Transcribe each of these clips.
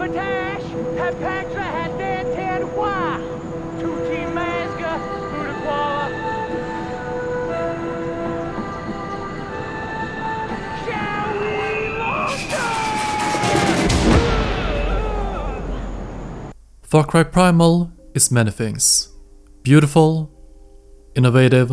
Sabotage! Herr Patra had dead ten why? Two-team Mazga, Budaquala. Shall we launch? Far Cry Primal is many things. Beautiful, innovative,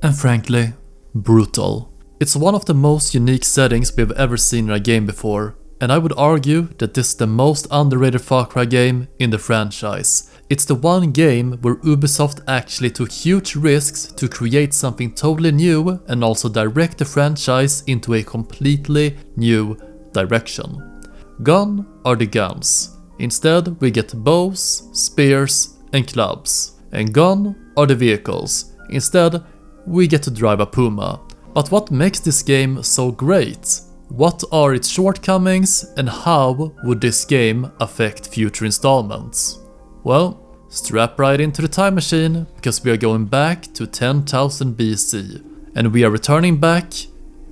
and frankly, brutal. It's one of the most unique settings we've ever seen in a game before, and I would argue that this is the most underrated Far Cry game in the franchise. It's the one game where Ubisoft actually took huge risks to create something totally new and also direct the franchise into a completely new direction. Gone are the guns. Instead, we get bows, spears, and clubs. And gone are the vehicles. Instead, we get to drive a Puma. But what makes this game so great? What are its shortcomings and how would this game affect future installments? Well, strap right into the time machine because we are going back to 10,000 BC and we are returning back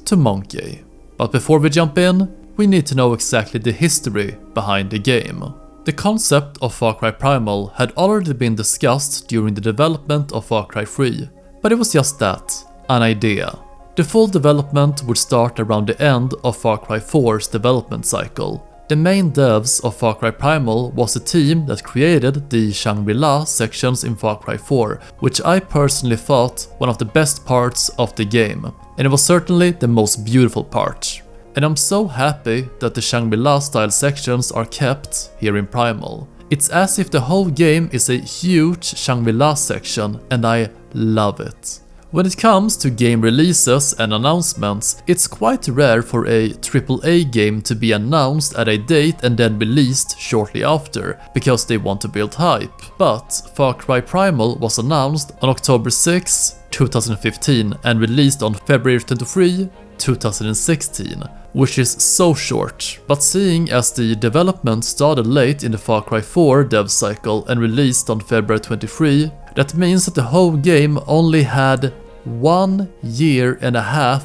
to Monkey. But before we jump in, we need to know exactly the history behind the game. The concept of Far Cry Primal had already been discussed during the development of Far Cry 3, but it was just that, an idea. The full development would start around the end of Far Cry 4's development cycle. The main devs of Far Cry Primal was the team that created the Shangri-La sections in Far Cry 4, which I personally thought one of the best parts of the game, and it was certainly the most beautiful part. And I'm so happy that the Shangri-La style sections are kept here in Primal. It's as if the whole game is a huge Shangri-La section, and I love it. When it comes to game releases and announcements, it's quite rare for a AAA game to be announced at a date and then released shortly after, because they want to build hype. But Far Cry Primal was announced on October 6, 2015 and released on February 23, 2016, which is so short. But seeing as the development started late in the Far Cry 4 dev cycle and released on February 23, that means that the whole game only had 1.5 years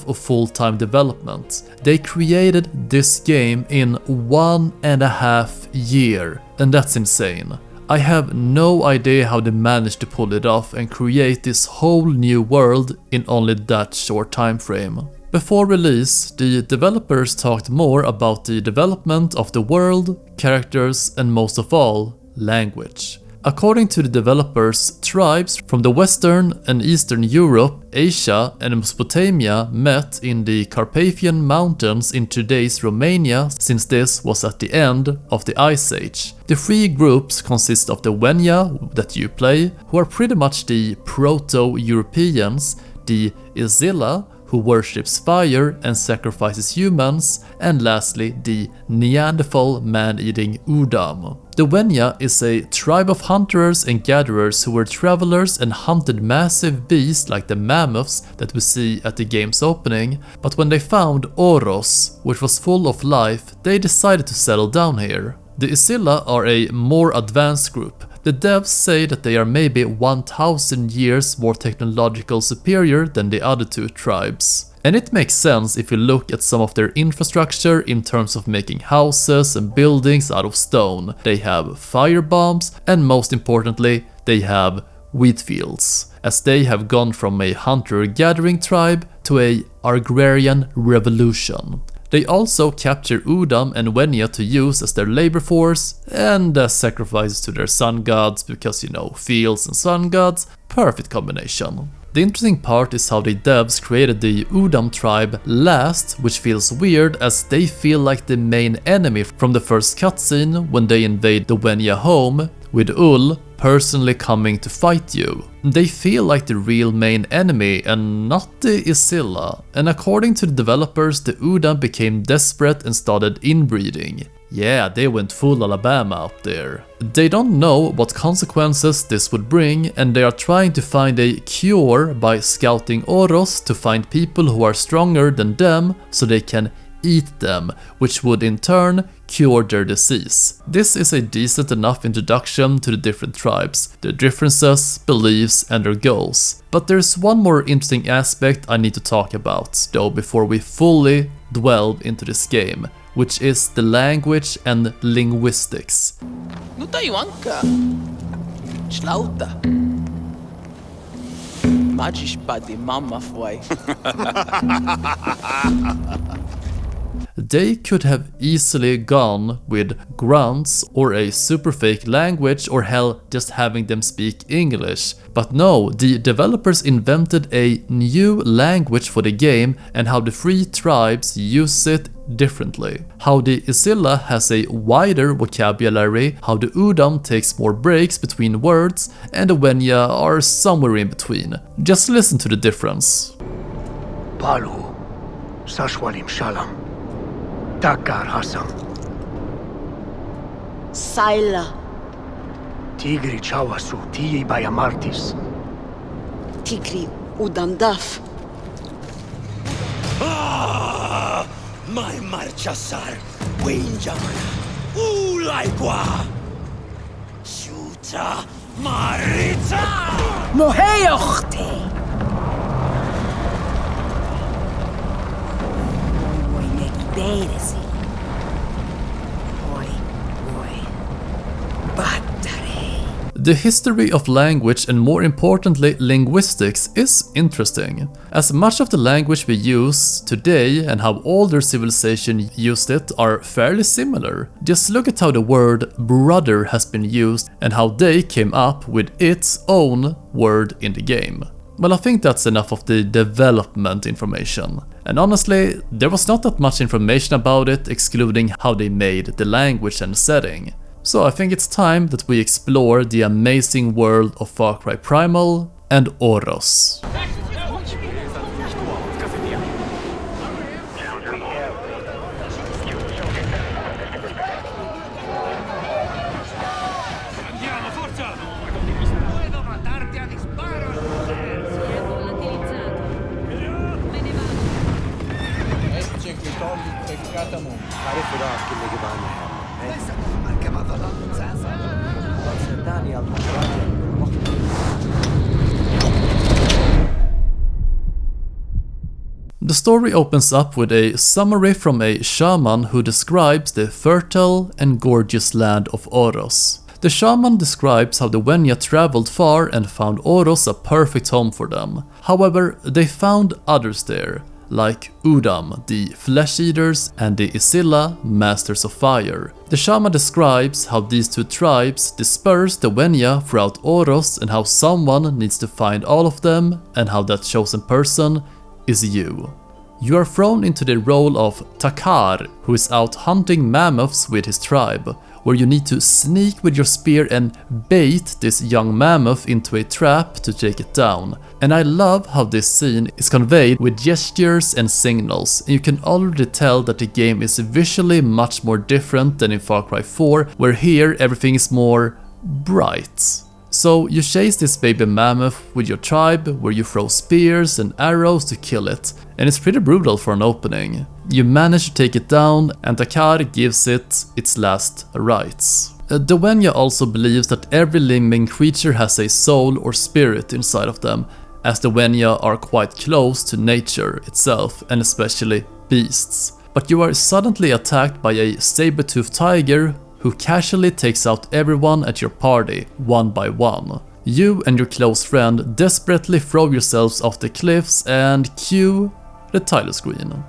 of full-time development. They created this game in 1.5 years, and that's insane. I have no idea how they managed to pull it off and create this whole new world in only that short time frame. Before release, the developers talked more about the development of the world, characters, and most of all, language. According to the developers, tribes from the Western and Eastern Europe, Asia and Mesopotamia met in the Carpathian Mountains in today's Romania, since this was at the end of the Ice Age. The three groups consist of the Wenja that you play, who are pretty much the Proto-Europeans, the Izila, who worships fire and sacrifices humans, and lastly the Neanderthal man-eating Udam. The Wenja is a tribe of hunters and gatherers who were travelers and hunted massive beasts like the mammoths that we see at the game's opening, but when they found Oros, which was full of life, they decided to settle down here. The Izila are a more advanced group. The devs say that they are maybe 1,000 years more technological superior than the other two tribes. And it makes sense if you look at some of their infrastructure in terms of making houses and buildings out of stone. They have fire bombs and most importantly, they have wheat fields, as they have gone from a hunter-gathering tribe to a agrarian revolution. They also capture Udam and Wenja to use as their labor force and as sacrifices to their sun gods because, you know, fields and sun gods, perfect combination. The interesting part is how the devs created the Udam tribe last, which feels weird as they feel like the main enemy from the first cutscene when they invade the Wenja home, with Ul personally coming to fight you. They feel like the real main enemy and not the Izila, and according to the developers, the Udam became desperate and started inbreeding. Yeah, they went full Alabama out there. They don't know what consequences this would bring, and they are trying to find a cure by scouting Oros to find people who are stronger than them so they can eat them, which would in turn cure their disease. This is a decent enough introduction to the different tribes, their differences, beliefs, and their goals. But there's one more interesting aspect I need to talk about, though, before we fully delve into this game, which is the language and linguistics. No Taiwanka. Schlauta. Magisch pa de mamma foi. They could have easily gone with grunts or a super fake language, or hell, just having them speak English. But no, the developers invented a new language for the game and how the three tribes use it differently. How the Izila has a wider vocabulary, how the Udam takes more breaks between words, and the Wenja are somewhere in between. Just listen to the difference. Palu, Sashwalim Shalam, Takar Hasam, Saila, Tigri Chawasu, Tii Bayamartis, Tigri Udam Daf, My marchasar, Wenja, Ulaigua, Shuta, Marita, Moheochte, Beresi. Oi. Batare. The history of language, and more importantly linguistics, is interesting, as much of the language we use today and how older civilization used it are fairly similar. Just look at how the word brother has been used and how they came up with its own word in the game. Well, I think that's enough of the development information. And honestly, there was not that much information about it, excluding how they made the language and setting. So I think it's time that we explore the amazing world of Far Cry Primal and Oros. The story opens up with a summary from a shaman who describes the fertile and gorgeous land of Oros. The shaman describes how the Wenja traveled far and found Oros a perfect home for them. However, they found others there, like Udam, the flesh eaters, and the Izila, masters of fire. The shaman describes how these two tribes dispersed the Wenja throughout Oros and how someone needs to find all of them, and how that chosen person is you. You are thrown into the role of Takar, who is out hunting mammoths with his tribe, where you need to sneak with your spear and bait this young mammoth into a trap to take it down. And I love how this scene is conveyed with gestures and signals, and you can already tell that the game is visually much more different than in Far Cry 4, where here everything is more bright. So you chase this baby mammoth with your tribe, where you throw spears and arrows to kill it, and it's pretty brutal for an opening. You manage to take it down, and Takar gives it its last rites. The Wenja also believes that every living creature has a soul or spirit inside of them, as the Wenja are quite close to nature itself, and especially beasts. But you are suddenly attacked by a saber-toothed tiger who casually takes out everyone at your party, one by one. You and your close friend desperately throw yourselves off the cliffs and cue the title screen.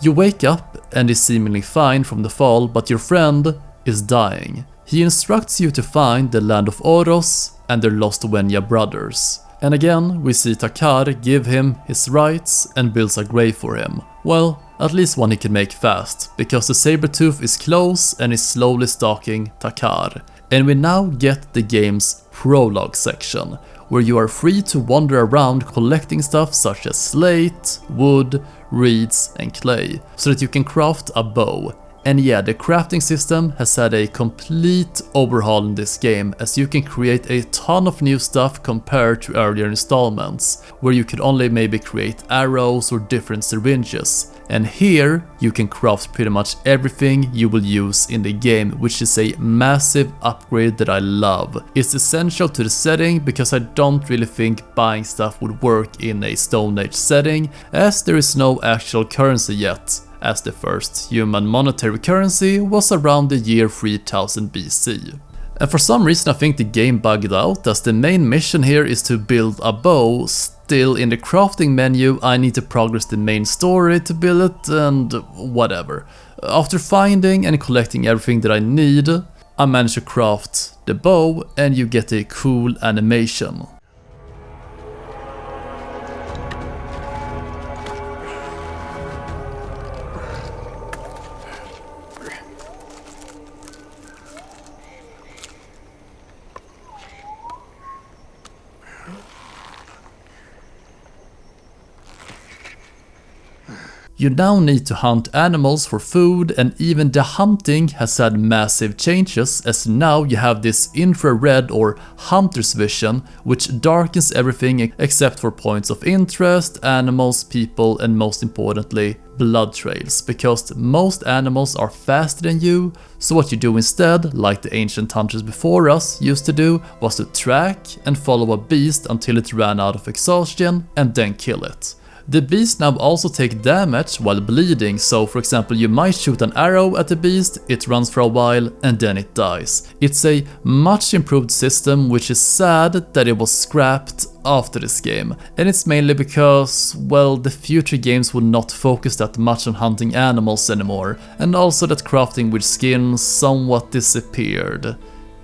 You wake up and is seemingly fine from the fall, but your friend is dying. He instructs you to find the land of Oros and their lost Wenja brothers. And again, we see Takar give him his rights and builds a grave for him. Well, at least one he can make fast, because the Sabertooth is close and is slowly stalking Takar. And we now get the game's prologue section, where you are free to wander around collecting stuff such as slate, wood, reeds and clay, so that you can craft a bow. And yeah, the crafting system has had a complete overhaul in this game, as you can create a ton of new stuff compared to earlier installments, where you could only maybe create arrows or different syringes. And here you can craft pretty much everything you will use in the game, which is a massive upgrade that I love. It's essential to the setting because I don't really think buying stuff would work in a Stone Age setting, as there is no actual currency yet, as the first human monetary currency was around the year 3000 BC. And for some reason I think the game bugged out, as the main mission here is to build a bow. Still, in the crafting menu I need to progress the main story to build it and whatever. After finding and collecting everything that I need, I managed to craft the bow and you get a cool animation. You now need to hunt animals for food, and even the hunting has had massive changes, as now you have this infrared or hunter's vision, which darkens everything except for points of interest, animals, people, and most importantly, blood trails, because most animals are faster than you. So what you do instead, like the ancient hunters before us used to do, was to track and follow a beast until it ran out of exhaustion and then kill it. The beast now also take damage while bleeding, so for example you might shoot an arrow at the beast, it runs for a while and then it dies. It's a much improved system, which is sad that it was scrapped after this game, and it's mainly because, well, the future games would not focus that much on hunting animals anymore, and also that crafting with skin somewhat disappeared,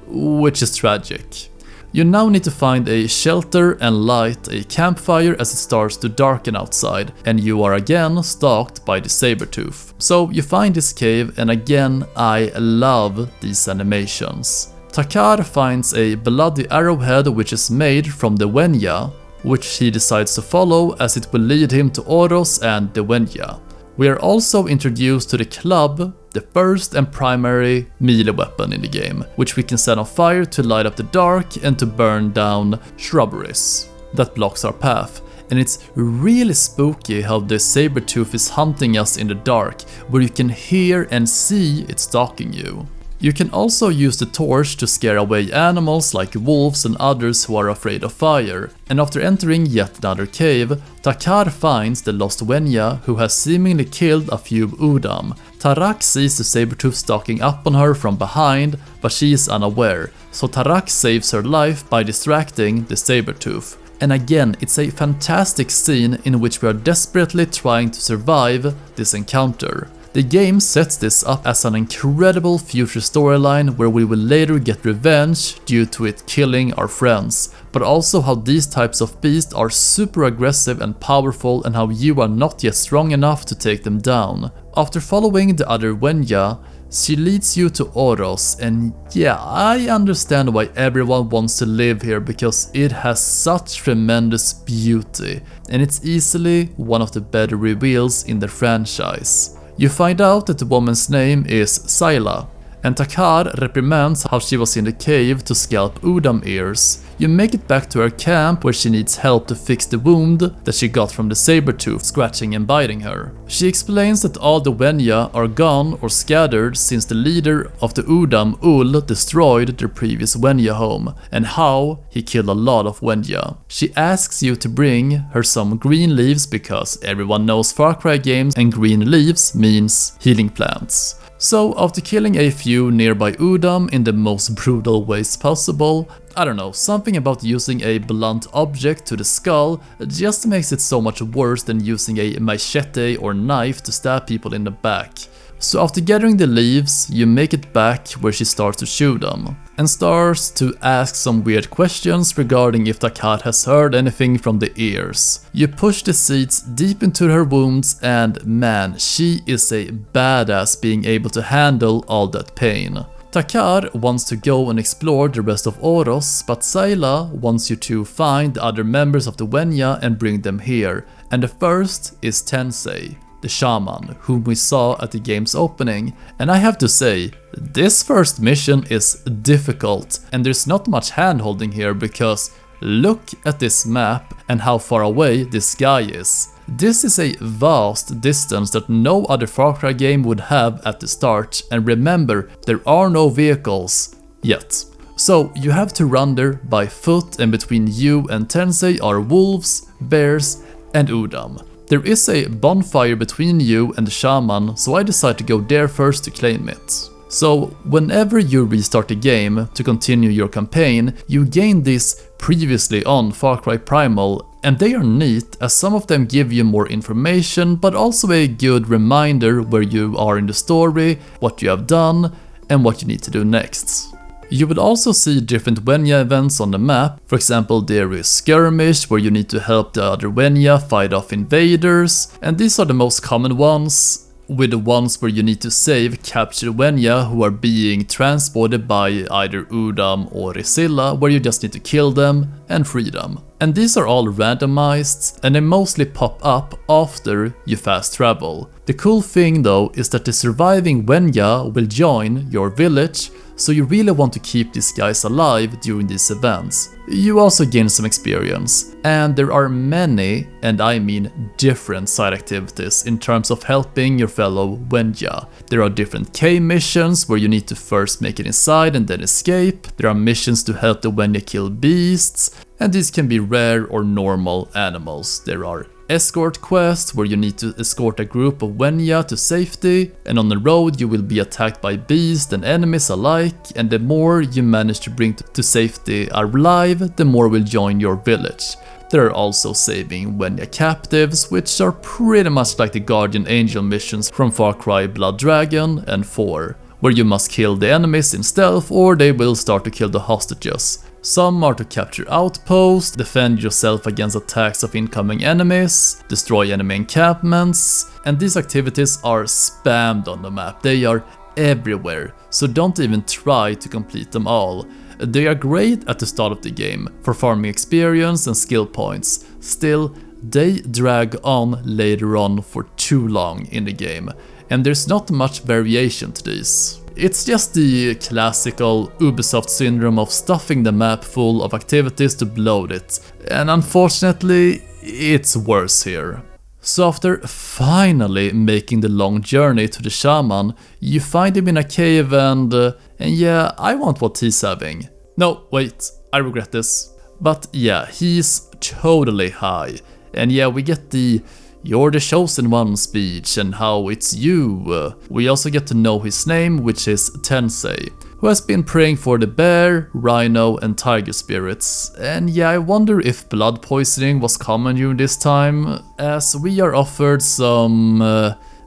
which is tragic. You now need to find a shelter and light a campfire as it starts to darken outside, and you are again stalked by the Sabertooth. So you find this cave, and again I love these animations. Takar finds a bloody arrowhead which is made from the Wenja, which he decides to follow as it will lead him to Oros and the Wenja. We are also introduced to the club, the first and primary melee weapon in the game, which we can set on fire to light up the dark and to burn down shrubberies that blocks our path. And it's really spooky how the Sabertooth is hunting us in the dark, where you can hear and see it stalking you. You can also use the torch to scare away animals like wolves and others who are afraid of fire. And after entering yet another cave, Takar finds the Lost Wenja, who has seemingly killed a few Udam. Tarak sees the Sabertooth stalking up on her from behind, but she is unaware, so Tarak saves her life by distracting the Sabertooth. And again, it's a fantastic scene in which we are desperately trying to survive this encounter. The game sets this up as an incredible future storyline where we will later get revenge due to it killing our friends, but also how these types of beasts are super aggressive and powerful, and how you are not yet strong enough to take them down. After following the other Wenja, she leads you to Oros, and yeah, I understand why everyone wants to live here, because it has such tremendous beauty, and it's easily one of the better reveals in the franchise. You find out that the woman's name is Izila, and Takar reprimands how she was in the cave to scalp Udam ears. You make it back to her camp where she needs help to fix the wound that she got from the Sabertooth scratching and biting her. She explains that all the Wenja are gone or scattered since the leader of the Udam, Ul, destroyed their previous Wenja home, and how he killed a lot of Wenja. She asks you to bring her some green leaves because everyone knows Far Cry games and green leaves means healing plants. So after killing a few nearby Udam in the most brutal ways possible, I don't know, something about using a blunt object to the skull just makes it so much worse than using a machete or knife to stab people in the back. So after gathering the leaves, you make it back where she starts to shoot them, and starts to ask some weird questions regarding if Takar has heard anything from the ears. You push the seeds deep into her wounds, and man, she is a badass being able to handle all that pain. Takar wants to go and explore the rest of Oros, but Izila wants you to find the other members of the Wenja and bring them here, and the first is Tensei. the shaman, whom we saw at the game's opening. And I have to say, this first mission is difficult, and there's not much hand-holding here because look at this map and how far away this guy is. This is a vast distance that no other Far Cry game would have at the start, and remember, there are no vehicles yet. So you have to run there by foot, and between you and Tensei are wolves, bears and Udam. There is a bonfire between you and the shaman, so I decided to go there first to claim it. So whenever you restart the game to continue your campaign, you gain this previously on Far Cry Primal, and they are neat as some of them give you more information but also a good reminder where you are in the story, what you have done and what you need to do next. You will also see different Wenja events on the map. For example, there is Skirmish, where you need to help the other Wenja fight off invaders, and these are the most common ones, with the ones where you need to save captured Wenja who are being transported by either Udam or Izila, where you just need to kill them and free them. And these are all randomized, and they mostly pop up after you fast travel. The cool thing though is that the surviving Wenja will join your village, so you really want to keep these guys alive during these events. You also gain some experience, and there are many, and I mean different side activities in terms of helping your fellow Wenja. There are different K missions where you need to first make it inside and then escape. There are missions to help the Wenja kill beasts, and these can be rare or normal animals. There are escort quests where you need to escort a group of Wenja to safety, and on the road you will be attacked by beasts and enemies alike, and the more you manage to bring to safety alive, the more will join your village. There are also saving Wenja captives, which are pretty much like the Guardian Angel missions from Far Cry Blood Dragon and 4, where you must kill the enemies in stealth or they will start to kill the hostages. Some are to capture outposts, defend yourself against attacks of incoming enemies, destroy enemy encampments, and these activities are spammed on the map. They are everywhere, so don't even try to complete them all. They are great at the start of the game for farming experience and skill points. Still, they drag on later on for too long in the game, and there's not much variation to these. It's just the classical Ubisoft syndrome of stuffing the map full of activities to bloat it, and unfortunately, it's worse here. So after finally making the long journey to the shaman, you find him in a cave and yeah, I want what he's having. No, wait, I regret this. But yeah, he's totally high, and yeah, we get the "You're the chosen one" speech and how it's you. We also get to know his name, which is Tensei, who has been praying for the bear, rhino and tiger spirits. And yeah, I wonder if blood poisoning was common during this time, as we are offered some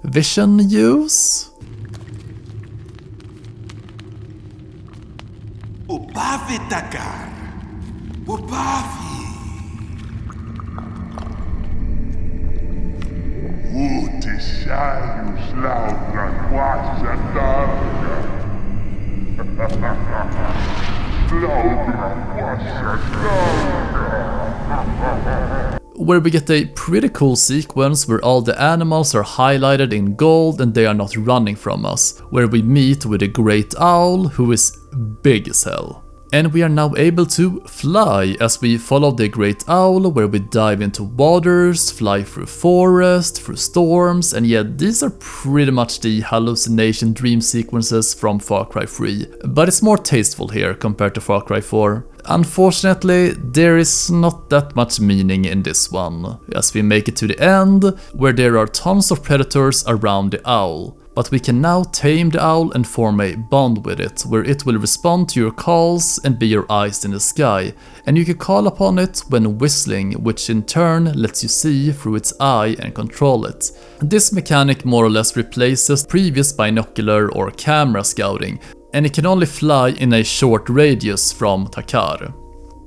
vision use. Upavi takar. Upavi. Utishaios laudra quasha darga. Laudra quasha darga. Where we get a pretty cool sequence where all the animals are highlighted in gold and they are not running from us, where we meet with a great owl who is big as hell. And we are now able to fly as we follow the great owl, where we dive into waters, fly through forest, through storms, and yeah, these are pretty much the hallucination dream sequences from Far Cry 3, but it's more tasteful here compared to Far Cry 4. Unfortunately, there is not that much meaning in this one, as we make it to the end, where there are tons of predators around the owl. But we can now tame the owl and form a bond with it, where it will respond to your calls and be your eyes in the sky, and you can call upon it when whistling, which in turn lets you see through its eye and control it. This mechanic more or less replaces previous binocular or camera scouting, and it can only fly in a short radius from Takar.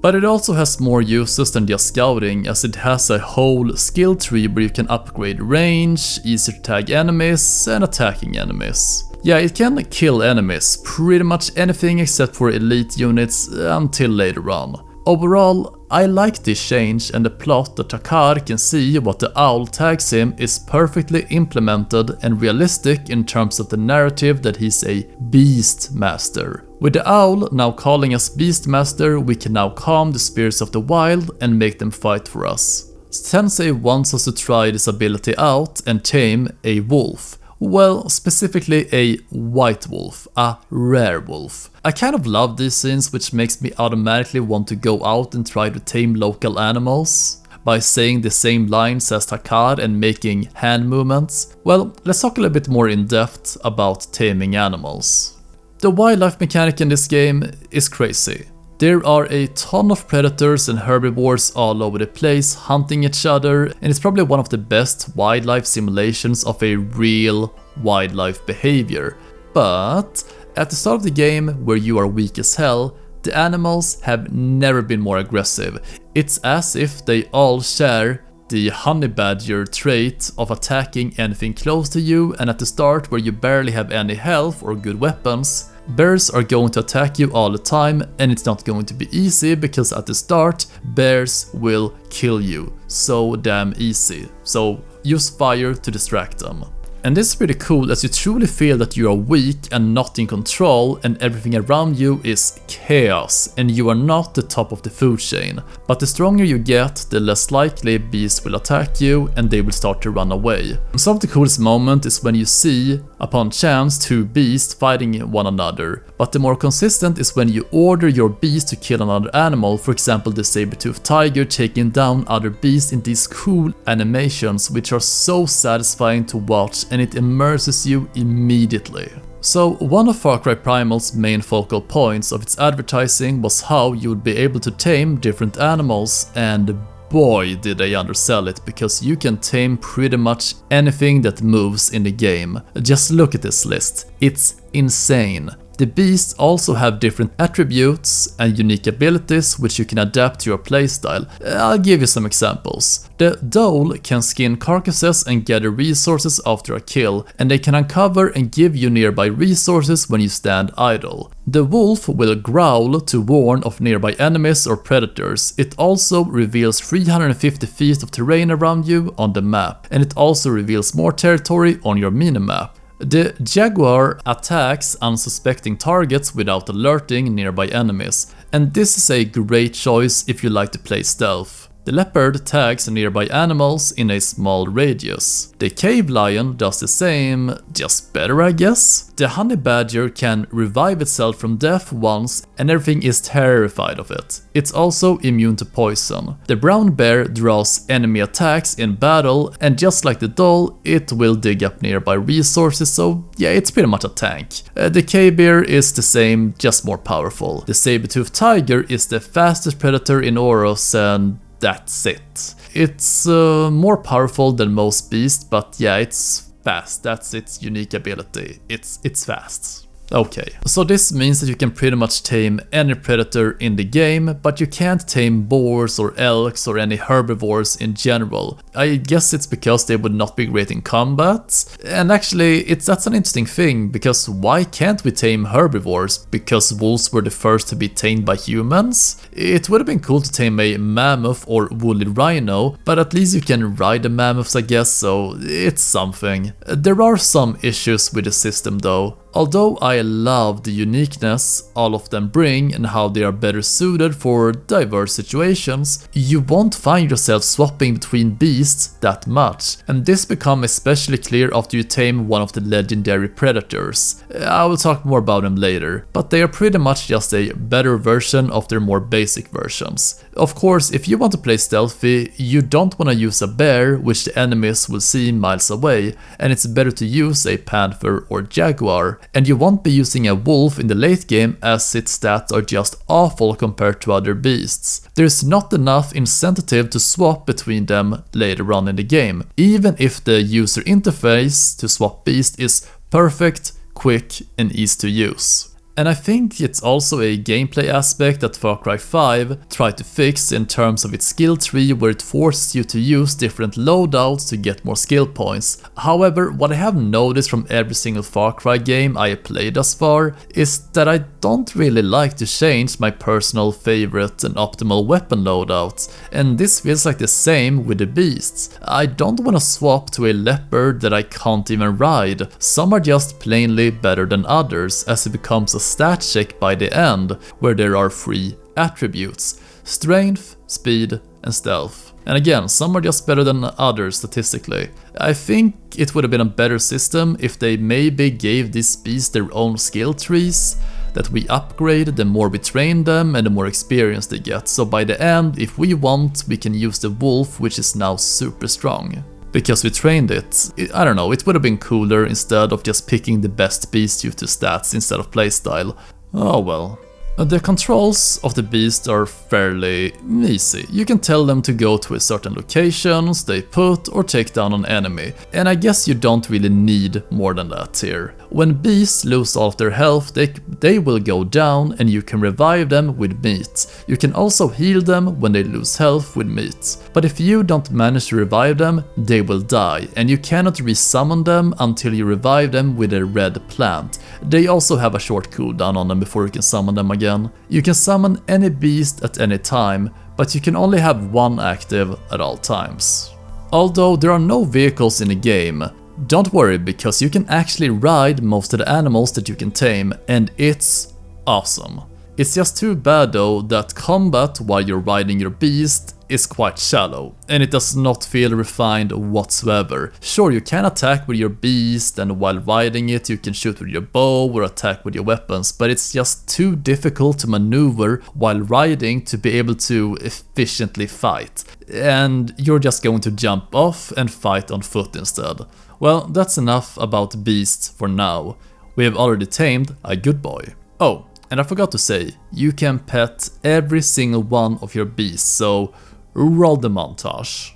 But it also has more uses than just scouting, as it has a whole skill tree where you can upgrade range, easier to tag enemies, and attacking enemies. Yeah, it can kill enemies, pretty much anything except for elite units until later on. Overall, I like this change, and the plot that Takar can see what the owl tags him is perfectly implemented and realistic in terms of the narrative that he's a beast master. With the owl now calling us Beastmaster, we can now calm the spirits of the wild and make them fight for us. Sensei wants us to try this ability out and tame a wolf. Well, specifically a white wolf, a rare wolf. I kind of love these scenes, which makes me automatically want to go out and try to tame local animals by saying the same lines as Takar and making hand movements. Well, let's talk a little bit more in depth about taming animals. The wildlife mechanic in this game is crazy. There are a ton of predators and herbivores all over the place hunting each other, and it's probably one of the best wildlife simulations of a real wildlife behavior. But at the start of the game, where you are weak as hell, the animals have never been more aggressive. It's as if they all share the honey badger trait of attacking anything close to you, and at the start, where you barely have any health or good weapons, bears are going to attack you all the time, and it's not going to be easy because at the start, bears will kill you so damn easy. So use fire to distract them. And this is pretty cool, as you truly feel that you are weak and not in control, and everything around you is chaos and you are not the top of the food chain. But the stronger you get, the less likely beasts will attack you and they will start to run away. Some of the coolest moment is when you see, upon chance, two beasts fighting one another. But the more consistent is when you order your beast to kill another animal, for example the saber-toothed tiger taking down other beasts in these cool animations, which are so satisfying to watch, and it immerses you immediately. So one of Far Cry Primal's main focal points of its advertising was how you would be able to tame different animals, and boy did they undersell it, because you can tame pretty much anything that moves in the game. Just look at this list, it's insane. The beasts also have different attributes and unique abilities which you can adapt to your playstyle. I'll give you some examples. The dhole can skin carcasses and gather resources after a kill, and they can uncover and give you nearby resources when you stand idle. The wolf will growl to warn of nearby enemies or predators. It also reveals 350 feet of terrain around you on the map, and it also reveals more territory on your minimap. The jaguar attacks unsuspecting targets without alerting nearby enemies, and this is a great choice if you like to play stealth. The leopard tags nearby animals in a small radius. The cave lion does the same, just better I guess. The honey badger can revive itself from death once and everything is terrified of it. It's also immune to poison. The brown bear draws enemy attacks in battle, and just like the dhole, it will dig up nearby resources, so yeah, it's pretty much a tank. The cave bear is the same, just more powerful. The saber-toothed tiger is the fastest predator in Oros, and that's it. It's more powerful than most beasts, but yeah, it's fast. That's its unique ability. It's fast. Okay, so this means that you can pretty much tame any predator in the game, but you can't tame boars or elks or any herbivores in general. I guess it's because they would not be great in combat. And actually, that's an interesting thing, because why can't we tame herbivores? Because wolves were the first to be tamed by humans? It would have been cool to tame a mammoth or woolly rhino, but at least you can ride the mammoths, I guess, so it's something. There are some issues with the system though. Although I love the uniqueness all of them bring and how they are better suited for diverse situations, you won't find yourself swapping between beasts that much, and this becomes especially clear after you tame one of the legendary predators. I will talk more about them later, but they are pretty much just a better version of their more basic versions. Of course, if you want to play stealthy, you don't want to use a bear, which the enemies will see miles away, and it's better to use a panther or jaguar. And you won't be using a wolf in the late game, as its stats are just awful compared to other beasts. There's not enough incentive to swap between them later on in the game, even if the user interface to swap beast is perfect, quick and easy to use. And I think it's also a gameplay aspect that Far Cry 5 tried to fix in terms of its skill tree, where it forces you to use different loadouts to get more skill points. However, what I have noticed from every single Far Cry game I have played thus far is that I don't really like to change my personal favorite and optimal weapon loadout, and this feels like the same with the beasts. I don't want to swap to a leopard that I can't even ride. Some are just plainly better than others, as it becomes a stat check by the end, where there are 3 attributes: strength, speed, and stealth. And again, some are just better than others statistically. I think it would have been a better system if they maybe gave these beasts their own skill trees that we upgrade the more we train them and the more experience they get. So by the end, if we want, we can use the wolf, which is now super strong. Because we trained it. I don't know, it would have been cooler instead of just picking the best beast due to stats instead of playstyle. Oh well. The controls of the beast are fairly easy. You can tell them to go to a certain location, stay put, or take down an enemy. And I guess you don't really need more than that here. When beasts lose all of their health, they will go down and you can revive them with meat. You can also heal them when they lose health with meat. But if you don't manage to revive them, they will die, and you cannot resummon them until you revive them with a red plant. They also have a short cooldown on them before you can summon them again. You can summon any beast at any time, but you can only have one active at all times. Although there are no vehicles in the game, don't worry, because you can actually ride most of the animals that you can tame, and it's awesome. It's just too bad though that combat while you're riding your beast is quite shallow, and it does not feel refined whatsoever. Sure, you can attack with your beast, and while riding it you can shoot with your bow or attack with your weapons, but it's just too difficult to maneuver while riding to be able to efficiently fight. And you're just going to jump off and fight on foot instead. Well, that's enough about beasts for now. We have already tamed a good boy. Oh, and I forgot to say, you can pet every single one of your beasts, so roll the montage.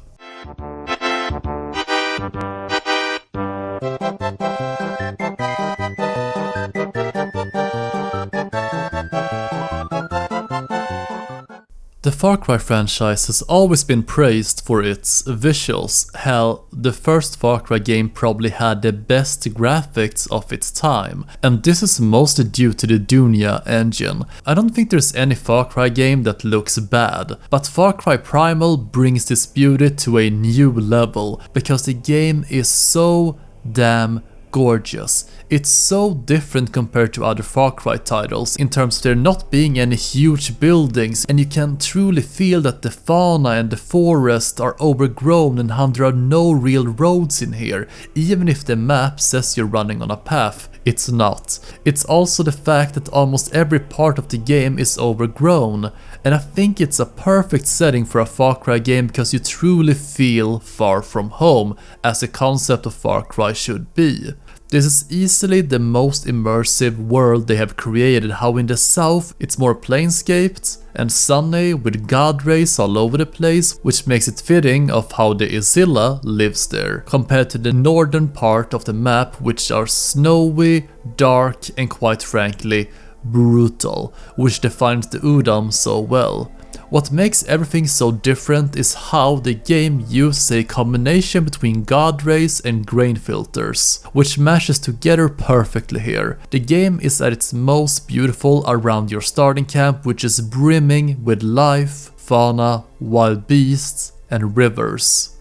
The Far Cry franchise has always been praised for its visuals. Hell, the first Far Cry game probably had the best graphics of its time, and this is mostly due to the Dunya engine. I don't think there's any Far Cry game that looks bad, but Far Cry Primal brings this beauty to a new level, because the game is so damn gorgeous. It's so different compared to other Far Cry titles in terms of there not being any huge buildings, and you can truly feel that the fauna and the forest are overgrown and how there are no real roads in here. Even if the map says you're running on a path, it's not. It's also the fact that almost every part of the game is overgrown, and I think it's a perfect setting for a Far Cry game because you truly feel far from home, as the concept of Far Cry should be. This is easily the most immersive world they have created, how in the south it's more planescaped and sunny with god rays all over the place, which makes it fitting of how the Izila lives there, compared to the northern part of the map, which are snowy, dark, and quite frankly brutal, which defines the Udam so well. What makes everything so different is how the game uses a combination between god rays and grain filters, which meshes together perfectly here. The game is at its most beautiful around your starting camp, which is brimming with life, fauna, wild beasts, and rivers.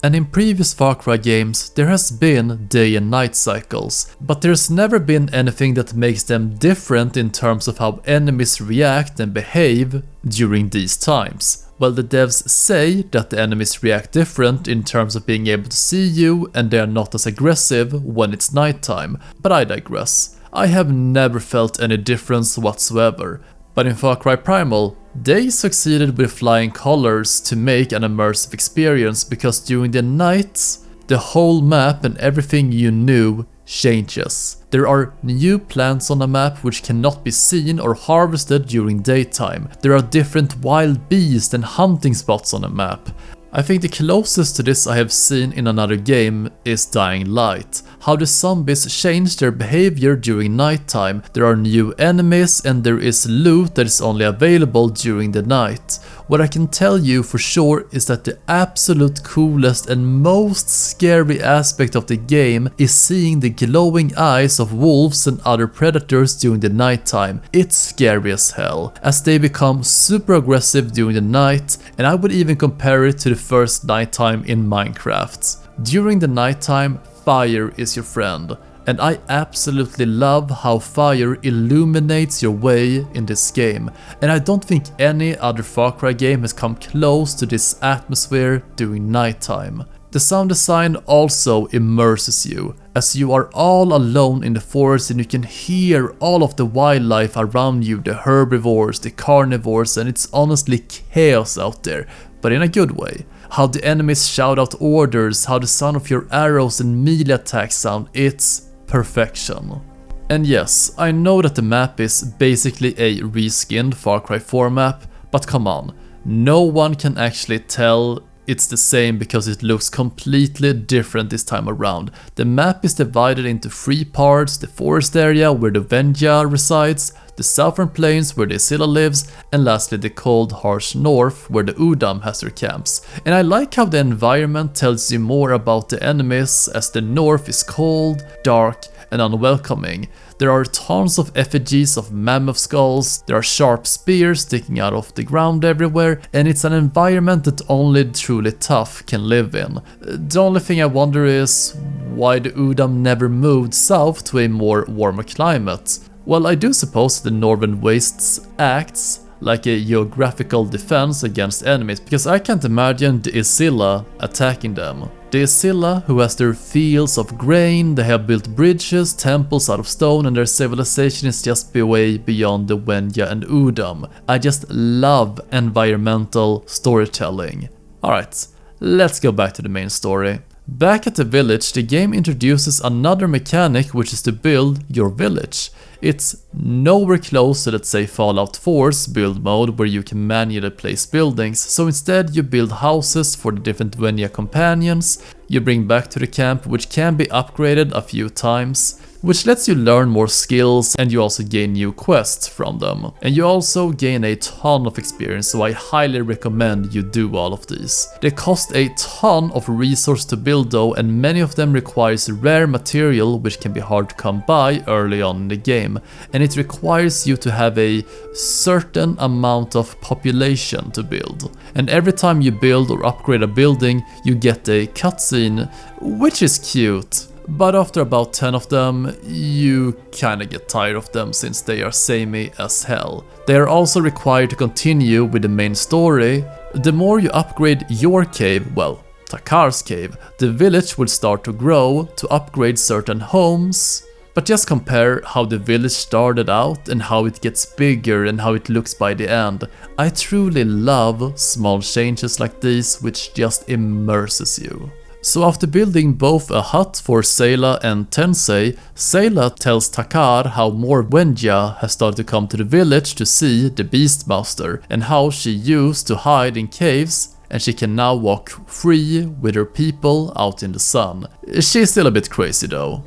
And in previous Far Cry games there has been day and night cycles, but there's never been anything that makes them different in terms of how enemies react and behave during these times. Well, the devs say that the enemies react different in terms of being able to see you, and they are not as aggressive when it's nighttime, but I digress. I have never felt any difference whatsoever. But in Far Cry Primal, they succeeded with flying colors to make an immersive experience, because during the night, the whole map and everything you knew changes. There are new plants on the map which cannot be seen or harvested during daytime. There are different wild beasts and hunting spots on the map. I think the closest to this I have seen in another game is Dying Light. how the zombies change their behavior during nighttime. There are new enemies and there is loot that is only available during the night. What I can tell you for sure is that the absolute coolest and most scary aspect of the game is seeing the glowing eyes of wolves and other predators during the nighttime. It's scary as hell, as they become super aggressive during the night, and I would even compare it to the first nighttime in Minecraft. During the nighttime, fire is your friend, and I absolutely love how fire illuminates your way in this game, and I don't think any other Far Cry game has come close to this atmosphere during nighttime. The sound design also immerses you, as you are all alone in the forest and you can hear all of the wildlife around you, the herbivores, the carnivores, and it's honestly chaos out there, but in a good way. How the enemies shout out orders, how the sound of your arrows and melee attacks sound, it's perfection. And yes, I know that the map is basically a reskinned Far Cry 4 map, but come on, no one can actually tell it's the same because it looks completely different this time around. The map is divided into 3 parts: the forest area where the Wenja resides, the southern plains where the Izila lives, and lastly the cold, harsh north where the Udam has their camps. And I like how the environment tells you more about the enemies, as the north is cold, dark, and unwelcoming. There are tons of effigies of mammoth skulls, there are sharp spears sticking out of the ground everywhere, and it's an environment that only truly tough can live in. The only thing I wonder is why the Udam never moved south to a more warmer climate. Well, I do suppose the Northern Wastes acts like a geographical defense against enemies, because I can't imagine the Izila attacking them. The Izila, who has their fields of grain, they have built bridges, temples out of stone, and their civilization is just way beyond the Wenja and Udam. I just love environmental storytelling. Alright, let's go back to the main story. Back at the village, the game introduces another mechanic, which is to build your village. It's nowhere close to, let's say, Fallout 4's build mode where you can manually place buildings, so instead you build houses for the different Wenja companions, you bring back to the camp, which can be upgraded a few times, which lets you learn more skills, and you also gain new quests from them. And you also gain a ton of experience, so I highly recommend you do all of these. They cost a ton of resources to build though, and many of them requires rare material which can be hard to come by early on in the game, and it requires you to have a certain amount of population to build. And every time you build or upgrade a building, you get a cutscene, which is cute. But after about 10 of them, you kinda get tired of them since they are samey as hell. They are also required to continue with the main story. The more you upgrade your cave, well, Takar's cave, the village will start to grow to upgrade certain homes. But just compare how the village started out and how it gets bigger and how it looks by the end. I truly love small changes like these, which just immerses you. So after building both a hut for Sayla and Tensei, Sayla tells Takar how more Wenja has started to come to the village to see the Beastmaster, and how she used to hide in caves and she can now walk free with her people out in the sun. She's still a bit crazy though.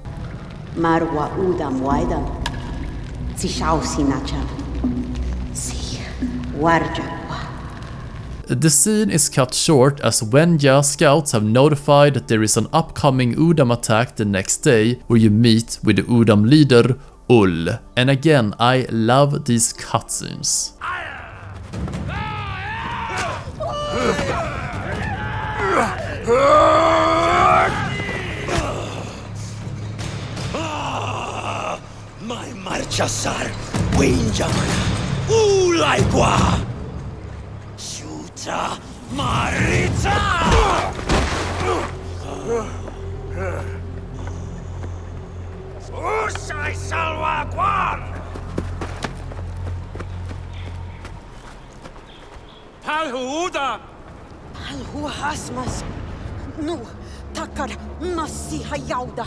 Marwa Udam Waidam. Si Shao Sinacha. Si Warja. The scene is cut short as Wenja scouts have notified that there is an upcoming Udam attack the next day, where you meet with the Udam leader, Ul. And again, I love these cutscenes. My Marchasar, Wenja Ulaigua! Marita! Usai salwa guan! Palhuda! Palhu Hasmas. Nu, Takar Massi Hayauda.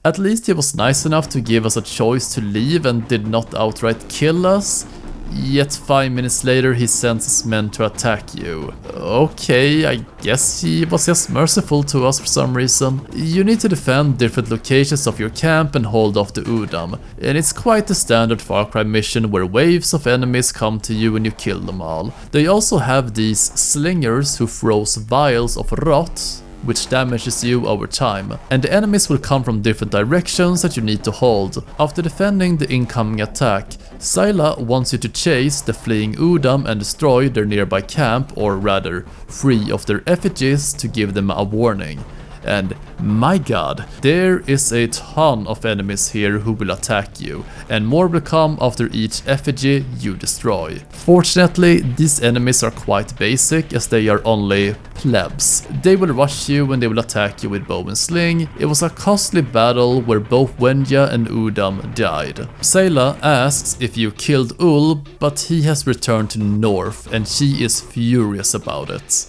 At least he was nice enough to give us a choice to leave and did not outright kill us. Yet 5 minutes later he sends his men to attack you. Okay, I guess he was just merciful to us for some reason. You need to defend different locations of your camp and hold off the Udam, and it's quite the standard Far Cry mission where waves of enemies come to you and you kill them all. They also have these slingers who throws vials of rot, which damages you over time, and the enemies will come from different directions that you need to hold. After defending the incoming attack, Izila wants you to chase the fleeing Udam and destroy their nearby camp, or rather, 3 of their effigies to give them a warning. And my god, there is a ton of enemies here who will attack you, and more will come after each effigy you destroy. Fortunately, these enemies are quite basic as they are only plebs. They will rush you and they will attack you with bow and sling. It was a costly battle where both Wenja and Udam died. Izila asks if you killed Ul, but he has returned to North and she is furious about it.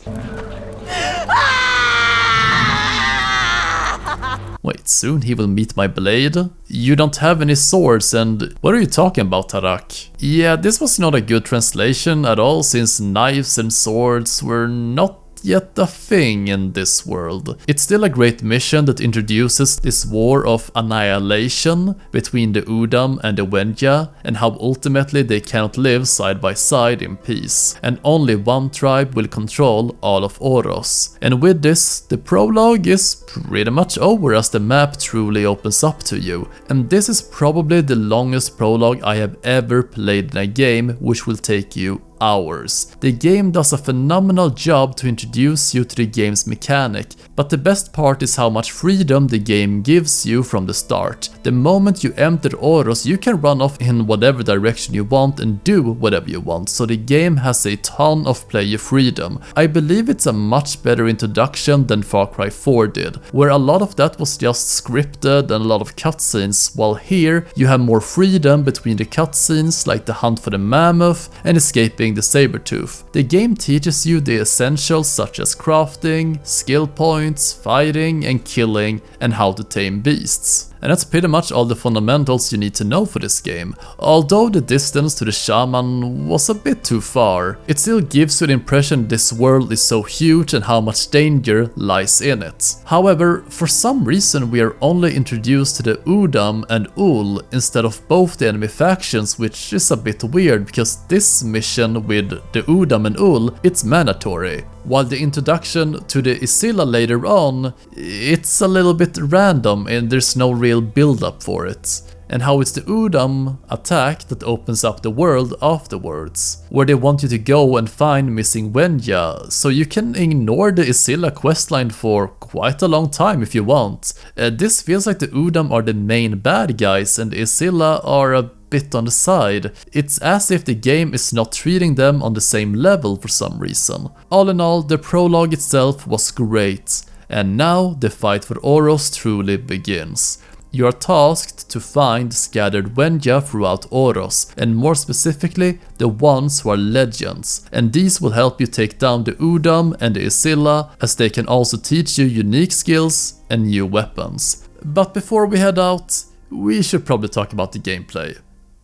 Wait, soon he will meet my blade? You don't have any swords and... What are you talking about, Tarak? Yeah, this was not a good translation at all, since knives and swords were not yet a thing in this world. It's still a great mission that introduces this war of annihilation between the Udam and the Wenja, and how ultimately they cannot live side by side in peace, and only one tribe will control all of Oros. And with this, the prologue is pretty much over as the map truly opens up to you, and this is probably the longest prologue I have ever played in a game, which will take you hours. The game does a phenomenal job to introduce you to the game's mechanic, but the best part is how much freedom the game gives you from the start. The moment you enter Oros, you can run off in whatever direction you want and do whatever you want, so the game has a ton of player freedom. I believe it's a much better introduction than Far Cry 4 did, where a lot of that was just scripted and a lot of cutscenes, while here you have more freedom between the cutscenes, like the hunt for the mammoth and escaping the Sabertooth. The game teaches you the essentials such as crafting, skill points, fighting and killing, and how to tame beasts. And that's pretty much all the fundamentals you need to know for this game. Although the distance to the shaman was a bit too far, it still gives you the impression this world is so huge and how much danger lies in it. However, for some reason we are only introduced to the Udam and Ul instead of both the enemy factions, which is a bit weird because this mission with the Udam and Ul, it's mandatory. While the introduction to the Izila later on, it's a little bit random and there's no real build-up for it. And how it's the Udam attack that opens up the world afterwards, where they want you to go and find missing Wenja, so you can ignore the Izila questline for quite a long time if you want. This feels like the Udam are the main bad guys and the Izila are a bit on the side. It's as if the game is not treating them on the same level for some reason. All in all, the prologue itself was great, and now the fight for Oros truly begins. You are tasked to find scattered Wenja throughout Oros, and more specifically, the ones who are legends, and these will help you take down the Udam and the Izila, as they can also teach you unique skills and new weapons. But before we head out, we should probably talk about the gameplay.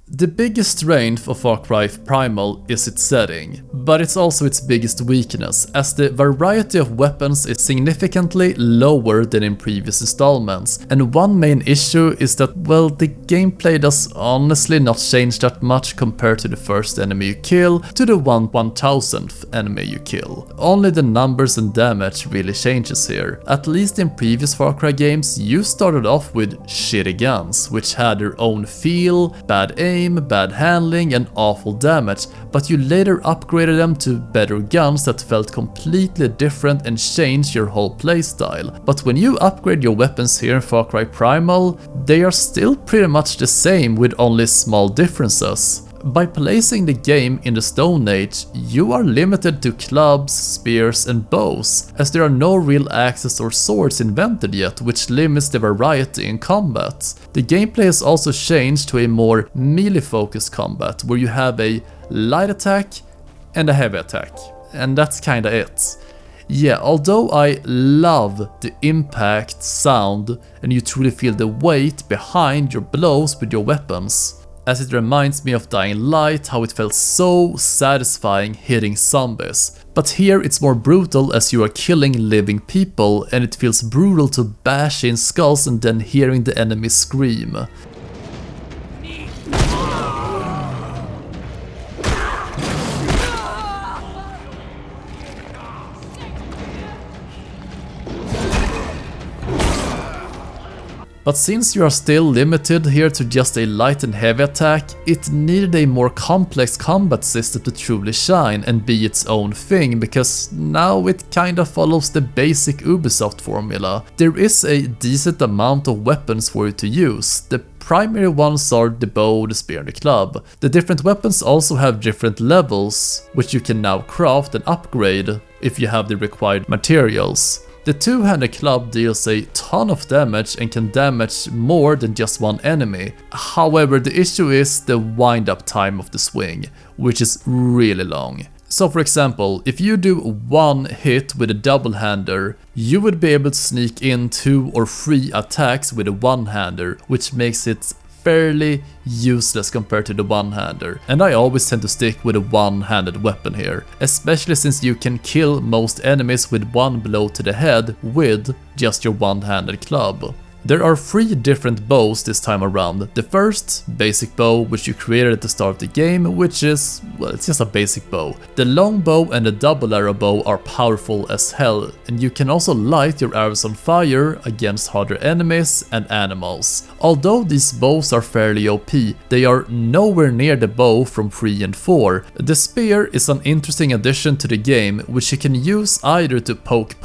The biggest strength of Far Cry Primal is its setting, but it's also its biggest weakness, as the variety of weapons is significantly lower than in previous installments, and one main issue is that, well, the gameplay does honestly not change that much compared to the first enemy you kill to the 1000th enemy you kill. Only the numbers and damage really changes here. At least in previous Far Cry games, you started off with shitty guns, which had their own feel, bad aim, bad handling and awful damage, but you later upgraded them to better guns that felt completely different and changed your whole playstyle. But when you upgrade your weapons here in Far Cry Primal, they are still pretty much the same with only small differences. By placing the game in the Stone Age, you are limited to clubs, spears and bows, as there are no real axes or swords invented yet, which limits the variety in combat. The gameplay has also changed to a more melee-focused combat, where you have a light attack and a heavy attack, and that's kinda it. Yeah, although I love the impact sound and you truly feel the weight behind your blows with your weapons, as it reminds me of Dying Light, how it felt so satisfying hitting zombies. But here it's more brutal as you are killing living people, and it feels brutal to bash in skulls and then hearing the enemy scream. But since you are still limited here to just a light and heavy attack, it needed a more complex combat system to truly shine and be its own thing, because now it kinda follows the basic Ubisoft formula. There is a decent amount of weapons for you to use. The primary ones are the bow, the spear and the club. The different weapons also have different levels, which you can now craft and upgrade if you have the required materials. The two-handed club deals a ton of damage and can damage more than just one enemy. However, the issue is the wind-up time of the swing, which is really long. So for example, if you do one hit with a double-hander, you would be able to sneak in 2 or 3 attacks with a one-hander, which makes it fairly useless compared to the one-hander, and I always tend to stick with a one-handed weapon here, especially since you can kill most enemies with one blow to the head with just your one-handed club. There are 3 different bows this time around. The first, basic bow, which you created at the start of the game, which is, well, it's just a basic bow. The long bow and the double arrow bow are powerful as hell, and you can also light your arrows on fire against harder enemies and animals. Although these bows are fairly OP, they are nowhere near the bow from 3 and 4. The spear is an interesting addition to the game, which you can use either to poke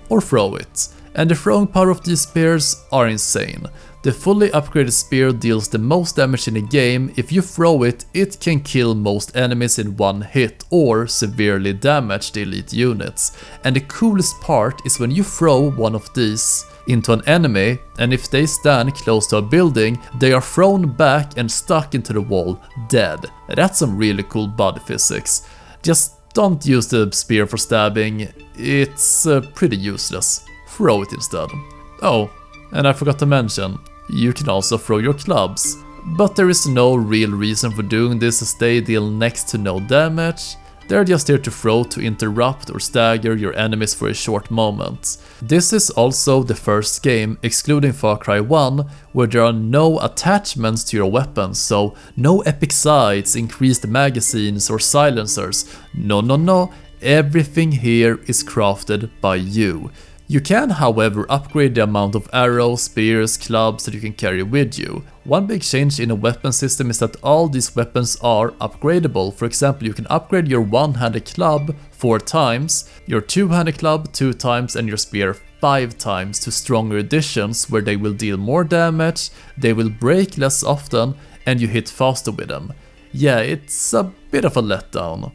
or throw it. And the throwing power of these spears are insane. The fully upgraded spear deals the most damage in the game. If you throw it, it can kill most enemies in one hit or severely damage the elite units. And the coolest part is when you throw one of these into an enemy, and if they stand close to a building, they are thrown back and stuck into the wall, dead. That's some really cool body physics. Just don't use the spear for stabbing, it's pretty useless. Throw it instead. Oh, and I forgot to mention, you can also throw your clubs. But there is no real reason for doing this, as they deal next to no damage. They're just here to throw to interrupt or stagger your enemies for a short moment. This is also the first game, excluding Far Cry 1, where there are no attachments to your weapons, so no epic sights, increased magazines or silencers. No. Everything here is crafted by you. You can, however, upgrade the amount of arrows, spears, clubs that you can carry with you. One big change in a weapon system is that all these weapons are upgradable. For example, you can upgrade your one-handed club 4 times, your two-handed club 2 times, and your spear 5 times to stronger editions where they will deal more damage, they will break less often, and you hit faster with them. Yeah, it's a bit of a letdown.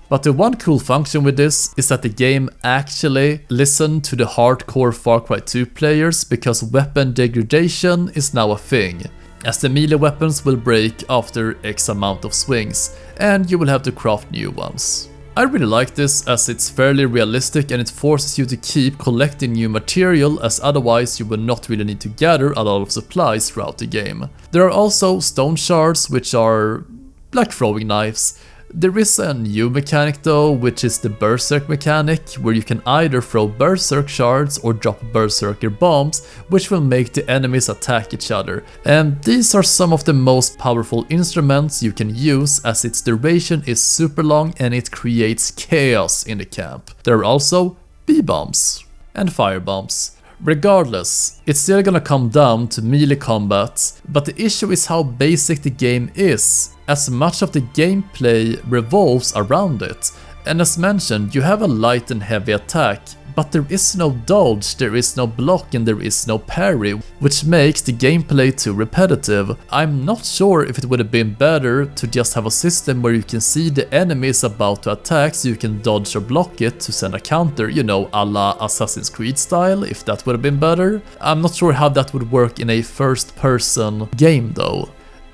But the one cool function with this is that the game actually listened to the hardcore Far Cry 2 players, because weapon degradation is now a thing, as the melee weapons will break after X amount of swings, and you will have to craft new ones. I really like this, as it's fairly realistic and it forces you to keep collecting new material, as otherwise you will not really need to gather a lot of supplies throughout the game. There are also stone shards, which are like throwing knives. There is a new mechanic though, which is the Berserk mechanic, where you can either throw Berserk shards or drop Berserker bombs, which will make the enemies attack each other. And these are some of the most powerful instruments you can use, as its duration is super long and it creates chaos in the camp. There are also B-bombs and fire bombs. Regardless, it's still gonna come down to melee combat, but the issue is how basic the game is, as much of the gameplay revolves around it. And as mentioned, you have a light and heavy attack, but there is no dodge, there is no block, and there is no parry, which makes the gameplay too repetitive. I'm not sure if it would have been better to just have a system where you can see the enemy is about to attack, so you can dodge or block it to send a counter, you know, a la Assassin's Creed style, if that would have been better. I'm not sure how that would work in a first-person game though.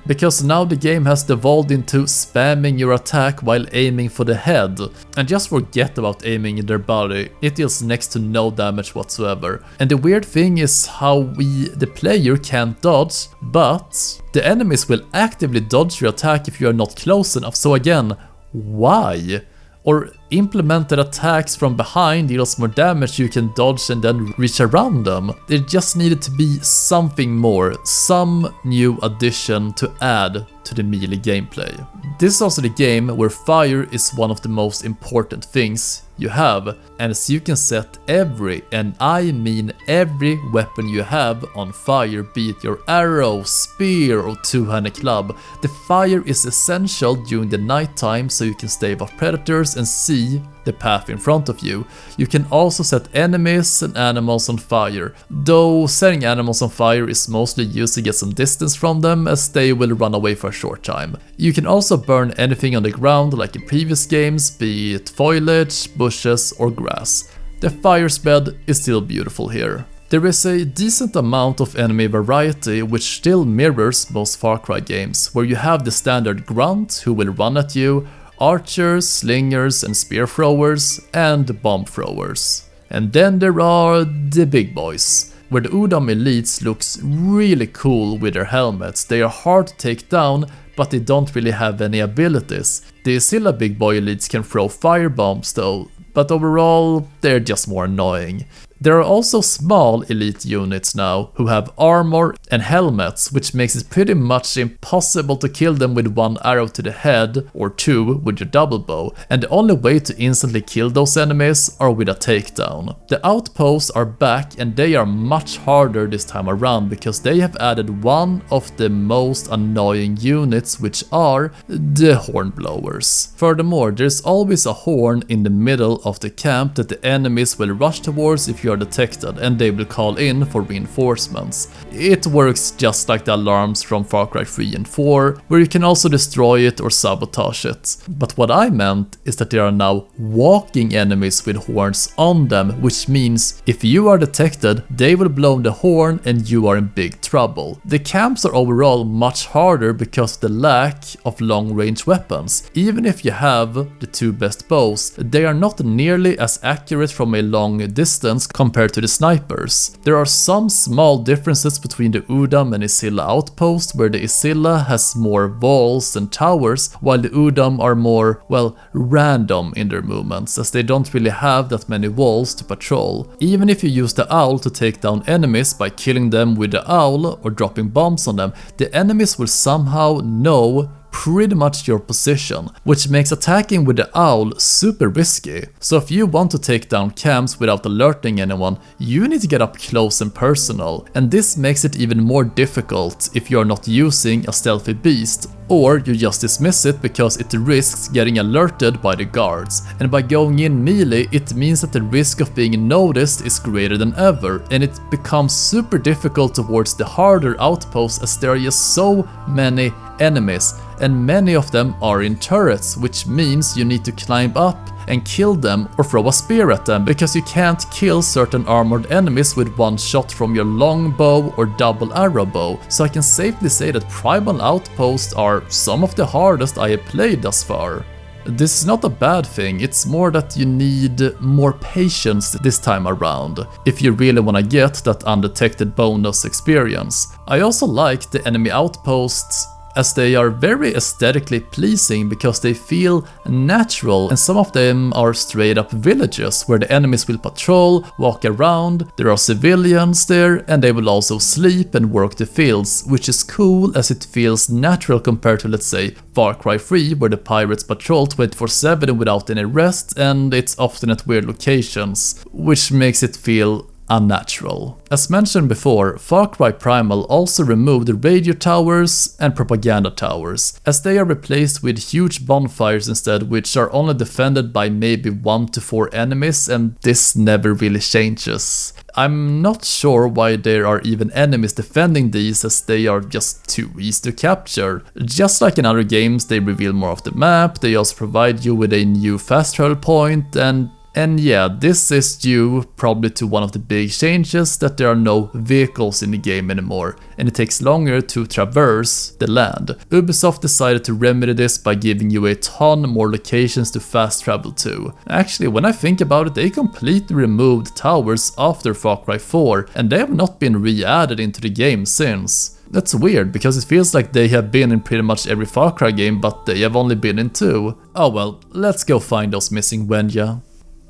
because now the game has devolved into spamming your attack while aiming for the head, and just forget about aiming in their body, it deals next to no damage whatsoever. And the weird thing is how we, the player, can't dodge, but the enemies will actively dodge your attack if you are not close enough, so again, why? Or implemented attacks from behind deals more damage, you can dodge and then reach around them. There just needed to be something more, some new addition to add to the melee gameplay. This is also the game where fire is one of the most important things you have, and so you can set every, and I mean every weapon you have on fire, be it your arrow, spear or two-handed club. The fire is essential during the nighttime so you can stave off predators and see the path in front of you. You can also set enemies and animals on fire, though setting animals on fire is mostly used to get some distance from them as they will run away for a short time. You can also burn anything on the ground like in previous games, be it foliage, bushes or grass. The fire spread is still beautiful here. There is a decent amount of enemy variety which still mirrors most Far Cry games, where you have the standard grunt who will run at you, archers, slingers and spear throwers, and bomb throwers. And then there are the big boys, where the Udam elites looks really cool with their helmets. They are hard to take down, but they don't really have any abilities. The Izila big boy elites can throw fire bombs though, but overall they're just more annoying. There are also small elite units now who have armor and helmets, which makes it pretty much impossible to kill them with one arrow to the head or two with your double bow, and the only way to instantly kill those enemies are with a takedown. The Outposts are back and they are much harder this time around because they have added one of the most annoying units, which are the hornblowers. Furthermore, there's always a horn in the middle of the camp that the enemies will rush towards if you are detected, and they will call in for reinforcements. It works just like the alarms from Far Cry 3 and 4, where you can also destroy it or sabotage it. But what I meant is that there are now walking enemies with horns on them, which means if you are detected, they will blow the horn and you are in big trouble. The camps are overall much harder because of the lack of long-range weapons. Even if you have the two best bows, they are not nearly as accurate from a long distance compared to the snipers. There are some small differences between the Udam and Izila outpost, where the Izila has more walls and towers, while the Udam are more, well, random in their movements, as they don't really have that many walls to patrol. Even if you use the owl to take down enemies by killing them with the owl or dropping bombs on them, the enemies will somehow know pretty much your position, which makes attacking with the owl super risky. So if you want to take down camps without alerting anyone, you need to get up close and personal, and this makes it even more difficult if you're not using a stealthy beast, or you just dismiss it because it risks getting alerted by the guards. And by going in melee, it means that the risk of being noticed is greater than ever, and it becomes super difficult towards the harder outposts as there are just so many enemies, and many of them are in turrets, which means you need to climb up and kill them or throw a spear at them, because you can't kill certain armored enemies with one shot from your long bow or double arrow bow. So I can safely say that Primal outposts are some of the hardest I have played thus far. This is not a bad thing, it's more that you need more patience this time around, if you really wanna get that undetected bonus experience. I also like the enemy outposts as they are very aesthetically pleasing because they feel natural, and some of them are straight up villages where the enemies will patrol, walk around, there are civilians there, and they will also sleep and work the fields, which is cool as it feels natural compared to, let's say, Far Cry 3, where the pirates patrol 24/7 without any rest, and it's often at weird locations, which makes it feel unnatural. As mentioned before, Far Cry Primal also removed the radio towers and propaganda towers, as they are replaced with huge bonfires instead, which are only defended by maybe 1 to 4 enemies, and this never really changes. I'm not sure why there are even enemies defending these, as they are just too easy to capture. Just like in other games, they reveal more of the map, they also provide you with a new fast travel point, and And yeah, this is due probably to one of the big changes that there are no vehicles in the game anymore, and it takes longer to traverse the land. Ubisoft decided to remedy this by giving you a ton more locations to fast travel to. Actually, when I think about it, they completely removed towers after Far Cry 4, and they have not been re-added into the game since. That's weird, because it feels like they have been in pretty much every Far Cry game, but they have only been in 2. Oh well, let's go find those missing Wenja.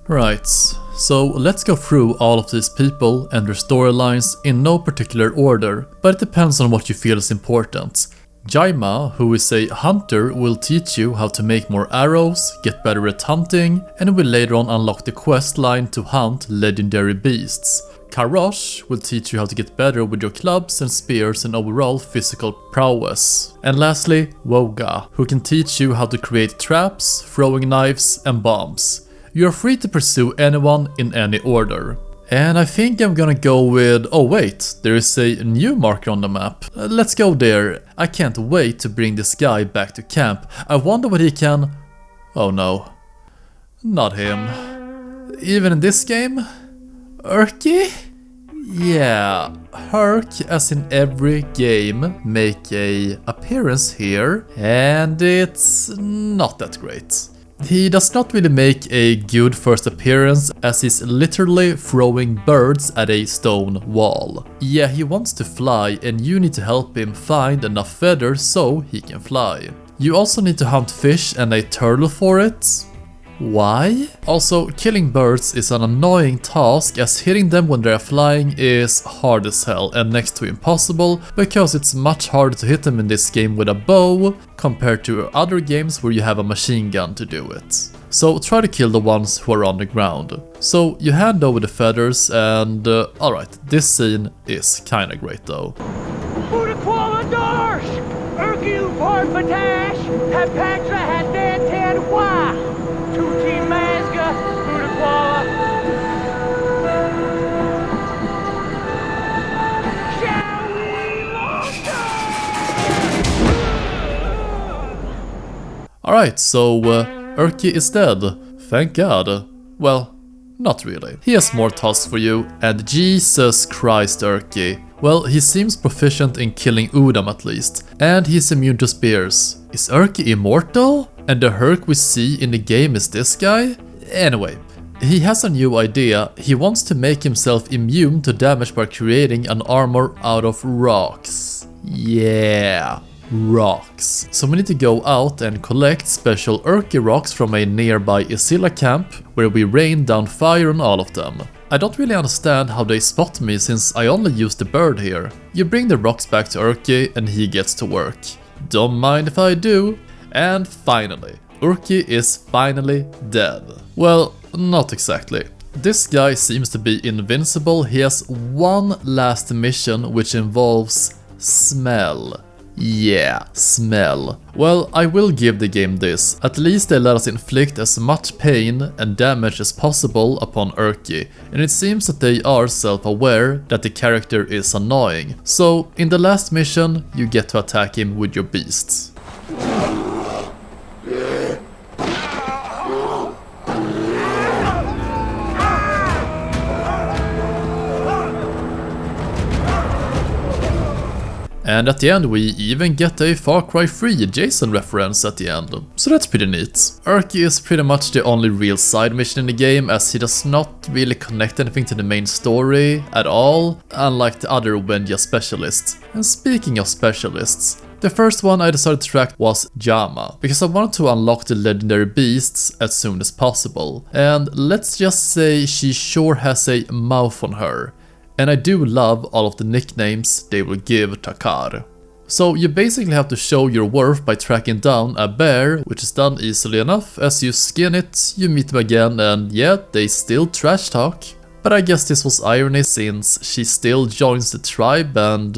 Right, so let's go through all of these people and their storylines in no particular order, but it depends on what you feel is important. Jayma, who is a hunter, will teach you how to make more arrows, get better at hunting, and will later on unlock the quest line to hunt legendary beasts. Karoosh will teach you how to get better with your clubs and spears and overall physical prowess. And lastly, Wogah, who can teach you how to create traps, throwing knives, and bombs. You are free to pursue anyone in any order. And I think I'm gonna go with... oh wait, there is a new marker on the map. Let's go there. I can't wait to bring this guy back to camp. I wonder what he can... oh no. Not him. Even in this game? Urki? Yeah, Urk, as in every game, make a appearance here, and it's not that great. He does not really make a good first appearance, as he's literally throwing birds at a stone wall. Yeah, he wants to fly, and you need to help him find enough feathers so he can fly. You also need to hunt fish and a turtle for it. Why? Also, killing birds is an annoying task, as hitting them when they are flying is hard as hell and next to impossible, because it's much harder to hit them in this game with a bow compared to other games where you have a machine gun to do it. So try to kill the ones who are on the ground. So you hand over the feathers and alright, this scene is kinda great though. Alright, so Urki is dead. Thank God. Well, not really. He has more tasks for you, and Jesus Christ, Urki. Well, he seems proficient in killing Udam at least, and he's immune to spears. Is Urki immortal? And the Herc we see in the game is this guy? Anyway, he has a new idea. He wants to make himself immune to damage by creating an armor out of rocks. Yeah, rocks. So we need to go out and collect special Urki rocks from a nearby Izila camp, where we rain down fire on all of them. I don't really understand how they spot me since I only use the bird here. You bring the rocks back to Urki and he gets to work. Don't mind if I do. And finally, Urki is finally dead. Well, not exactly. This guy seems to be invincible. He has one last mission which involves smell. Yeah, smell. Well, I will give the game this. At least they let us inflict as much pain and damage as possible upon Urki, and it seems that they are self-aware that the character is annoying. So, in the last mission, you get to attack him with your beasts. And at the end we even get a Far Cry 3 Jason reference at the end, so that's pretty neat. Urki is pretty much the only real side mission in the game, as he does not really connect anything to the main story at all, unlike the other Wenja specialists. And speaking of specialists, the first one I decided to track was Jayma, because I wanted to unlock the legendary beasts as soon as possible. And let's just say she sure has a mouth on her. And I do love all of the nicknames they will give Takar. So you basically have to show your worth by tracking down a bear, which is done easily enough. As you skin it, you meet them again, and yeah, they still trash talk. But I guess this was irony since she still joins the tribe, and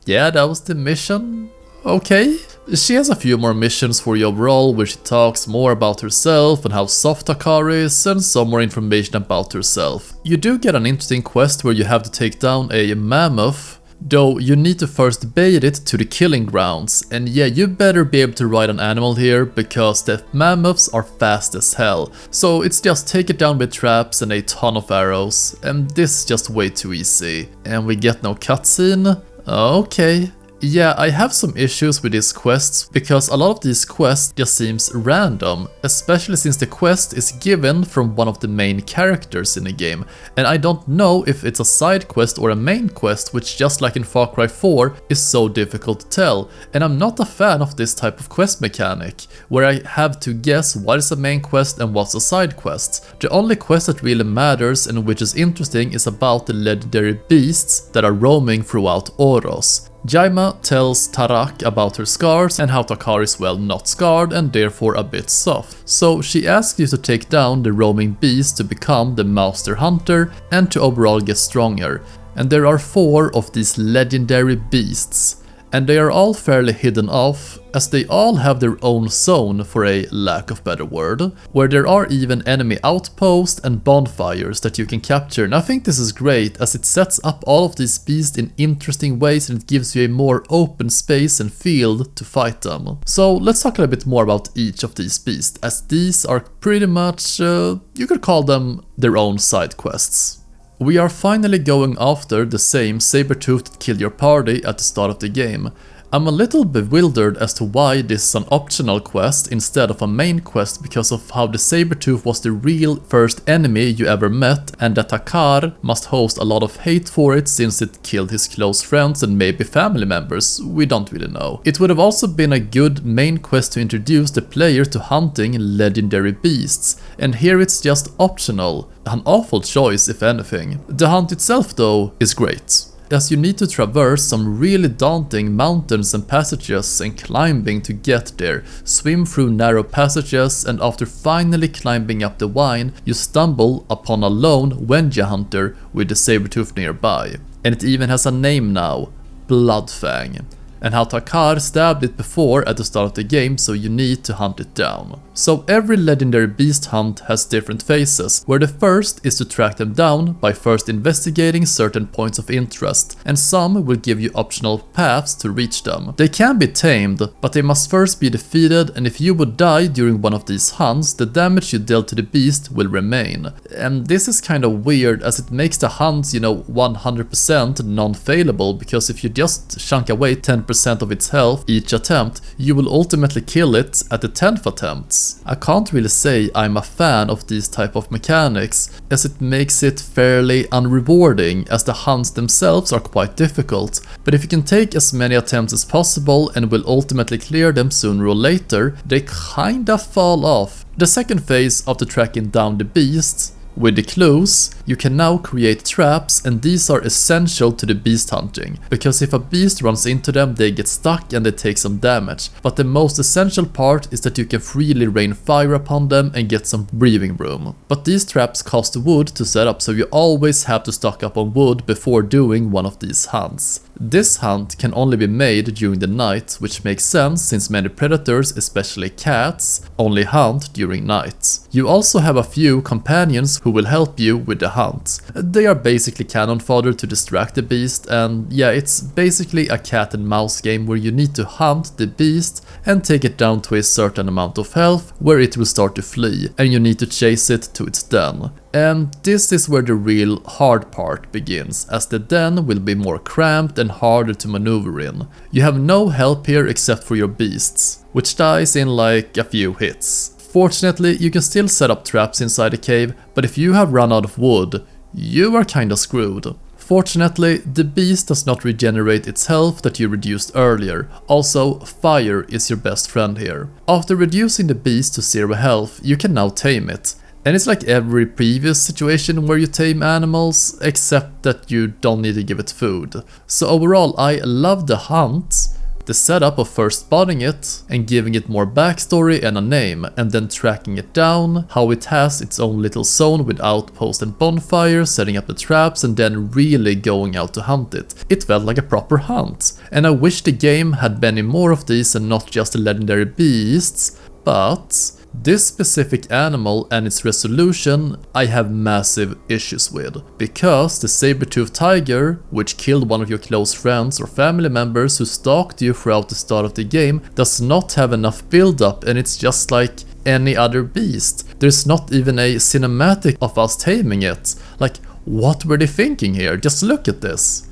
yeah, that was the mission. Okay. She has a few more missions for you overall, where she talks more about herself and how soft Takar is, and some more information about herself. You do get an interesting quest where you have to take down a mammoth, though you need to first bait it to the killing grounds, and yeah, you better be able to ride an animal here because the mammoths are fast as hell. So it's just take it down with traps and a ton of arrows, and this is just way too easy. And we get no cutscene? Okay. Yeah, I have some issues with these quests because a lot of these quests just seems random, especially since the quest is given from one of the main characters in the game, and I don't know if it's a side quest or a main quest, which just like in Far Cry 4 is so difficult to tell, and I'm not a fan of this type of quest mechanic, where I have to guess what is a main quest and what's a side quest. The only quest that really matters and which is interesting is about the legendary beasts that are roaming throughout Oros. Jayma tells Tarak about her scars and how Takar is well not scarred and therefore a bit soft. So she asks you to take down the roaming beast to become the master hunter and to overall get stronger. And there are 4 of these legendary beasts. And they are all fairly hidden off, as they all have their own zone, for a lack of better word, where there are even enemy outposts and bonfires that you can capture, and I think this is great as it sets up all of these beasts in interesting ways and it gives you a more open space and field to fight them. So let's talk a little bit more about each of these beasts, as these are pretty much, you could call them their own side quests. We are finally going after the same saber-tooth that killed your party at the start of the game. I'm a little bewildered as to why this is an optional quest instead of a main quest because of how the saber-tooth was the real first enemy you ever met, and that Takar must host a lot of hate for it since it killed his close friends and maybe family members, we don't really know. It would have also been a good main quest to introduce the player to hunting legendary beasts, and here it's just optional. An awful choice if anything. The hunt itself though is great, as you need to traverse some really daunting mountains and passages and climbing to get there, swim through narrow passages, and after finally climbing up the vine, you stumble upon a lone Wenja hunter with the saber-tooth nearby. And it even has a name now, Fang. And how Takar stabbed it before at the start of the game, so you need to hunt it down. So every legendary beast hunt has different phases, where the first is to track them down by first investigating certain points of interest, and some will give you optional paths to reach them. They can be tamed, but they must first be defeated, and if you would die during one of these hunts, the damage you dealt to the beast will remain. And this is kind of weird as it makes the hunts, 100% non-failable, because if you just chunk away 10% of its health each attempt, you will ultimately kill it at the 10th attempt. I can't really say I'm a fan of these type of mechanics, as it makes it fairly unrewarding, as the hunts themselves are quite difficult, but if you can take as many attempts as possible and will ultimately clear them sooner or later, they kinda fall off. The second phase of the tracking down the beasts, with the clues, you can now create traps, and these are essential to the beast hunting, because if a beast runs into them they get stuck and they take some damage, but the most essential part is that you can freely rain fire upon them and get some breathing room. But these traps cost wood to set up, so you always have to stock up on wood before doing one of these hunts. This hunt can only be made during the night, which makes sense since many predators, especially cats, only hunt during night. You also have a few companions who will help you with the hunt. They are basically cannon fodder to distract the beast, and yeah, it's basically a cat and mouse game where you need to hunt the beast and take it down to a certain amount of health where it will start to flee, and you need to chase it to its den. And this is where the real hard part begins, as the den will be more cramped and harder to maneuver in. You have no help here except for your beasts, which dies in like a few hits. Fortunately, you can still set up traps inside the cave, but if you have run out of wood, you are kinda screwed. Fortunately, the beast does not regenerate its health that you reduced earlier. Also, fire is your best friend here. After reducing the beast to 0 health, you can now tame it. And it's like every previous situation where you tame animals, except that you don't need to give it food. So overall, I love the hunt, the setup of first spotting it and giving it more backstory and a name, and then tracking it down, how it has its own little zone with outposts and bonfires, setting up the traps, and then really going out to hunt it. It felt like a proper hunt, and I wish the game had many more of these and not just the legendary beasts. But This specific animal and its resolution I have massive issues with, because the saber-toothed tiger, which killed one of your close friends or family members who stalked you throughout the start of the game, does not have enough build-up, and it's just like any other beast. There's not even a cinematic of us taming it. Like, what were they thinking here? Just look at this.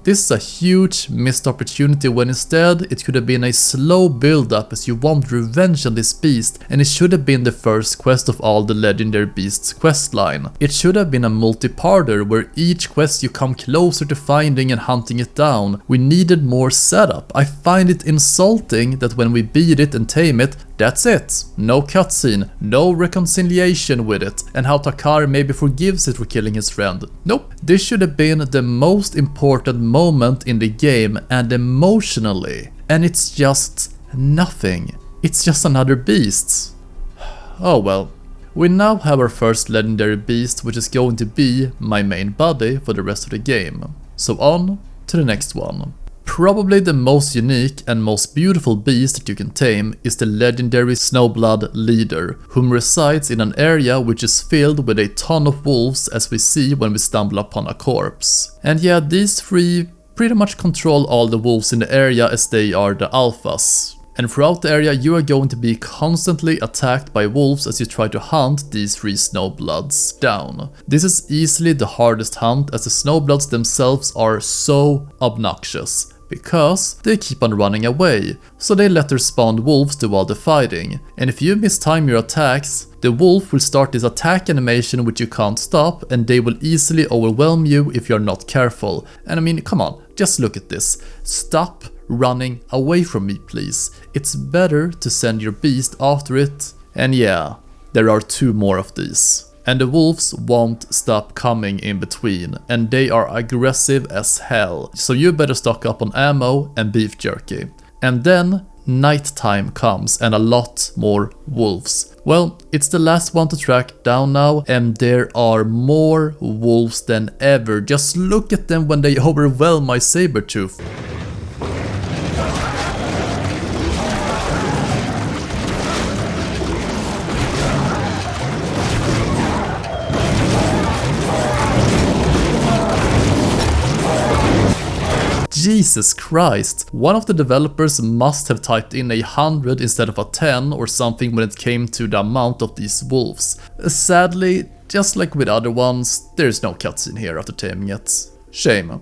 This is a huge missed opportunity when instead it could have been a slow build-up as you want revenge on this beast, and it should have been the first quest of all the legendary beasts questline. It should have been a multi-parter where each quest you come closer to finding and hunting it down. We needed more setup. I find it insulting that when we beat it and tame it, that's it. No cutscene, no reconciliation with it, and how Takar maybe forgives it for killing his friend. Nope. This should have been the most important moment in the game, and emotionally. And it's just nothing. It's just another beast. Oh well. We now have our first legendary beast, which is going to be my main buddy for the rest of the game. So on to the next one. Probably the most unique and most beautiful beast that you can tame is the legendary Snowblood leader, whom resides in an area which is filled with a ton of wolves, as we see when we stumble upon a corpse. And yeah, these three pretty much control all the wolves in the area, as they are the alphas. And throughout the area you are going to be constantly attacked by wolves as you try to hunt these three Snowbloods down. This is easily the hardest hunt, as the Snowbloods themselves are so obnoxious, because they keep on running away, so they let their spawned wolves do all the fighting. And if you mistime your attacks, the wolf will start this attack animation which you can't stop, and they will easily overwhelm you if you're not careful. And I mean, come on, just look at this. Stop running away from me, please. It's better to send your beast after it. And yeah, there are 2 more of these. And the wolves won't stop coming in between, and they are aggressive as hell. So you better stock up on ammo and beef jerky. And then nighttime comes and a lot more wolves. Well, it's the last one to track down now, and there are more wolves than ever. Just look at them when they overwhelm my saber-tooth. Jesus Christ, one of the developers must have typed in 100 instead of a 10 or something when it came to the amount of these wolves. Sadly, just like with other ones, there's no cutscene here after taming it. Shame.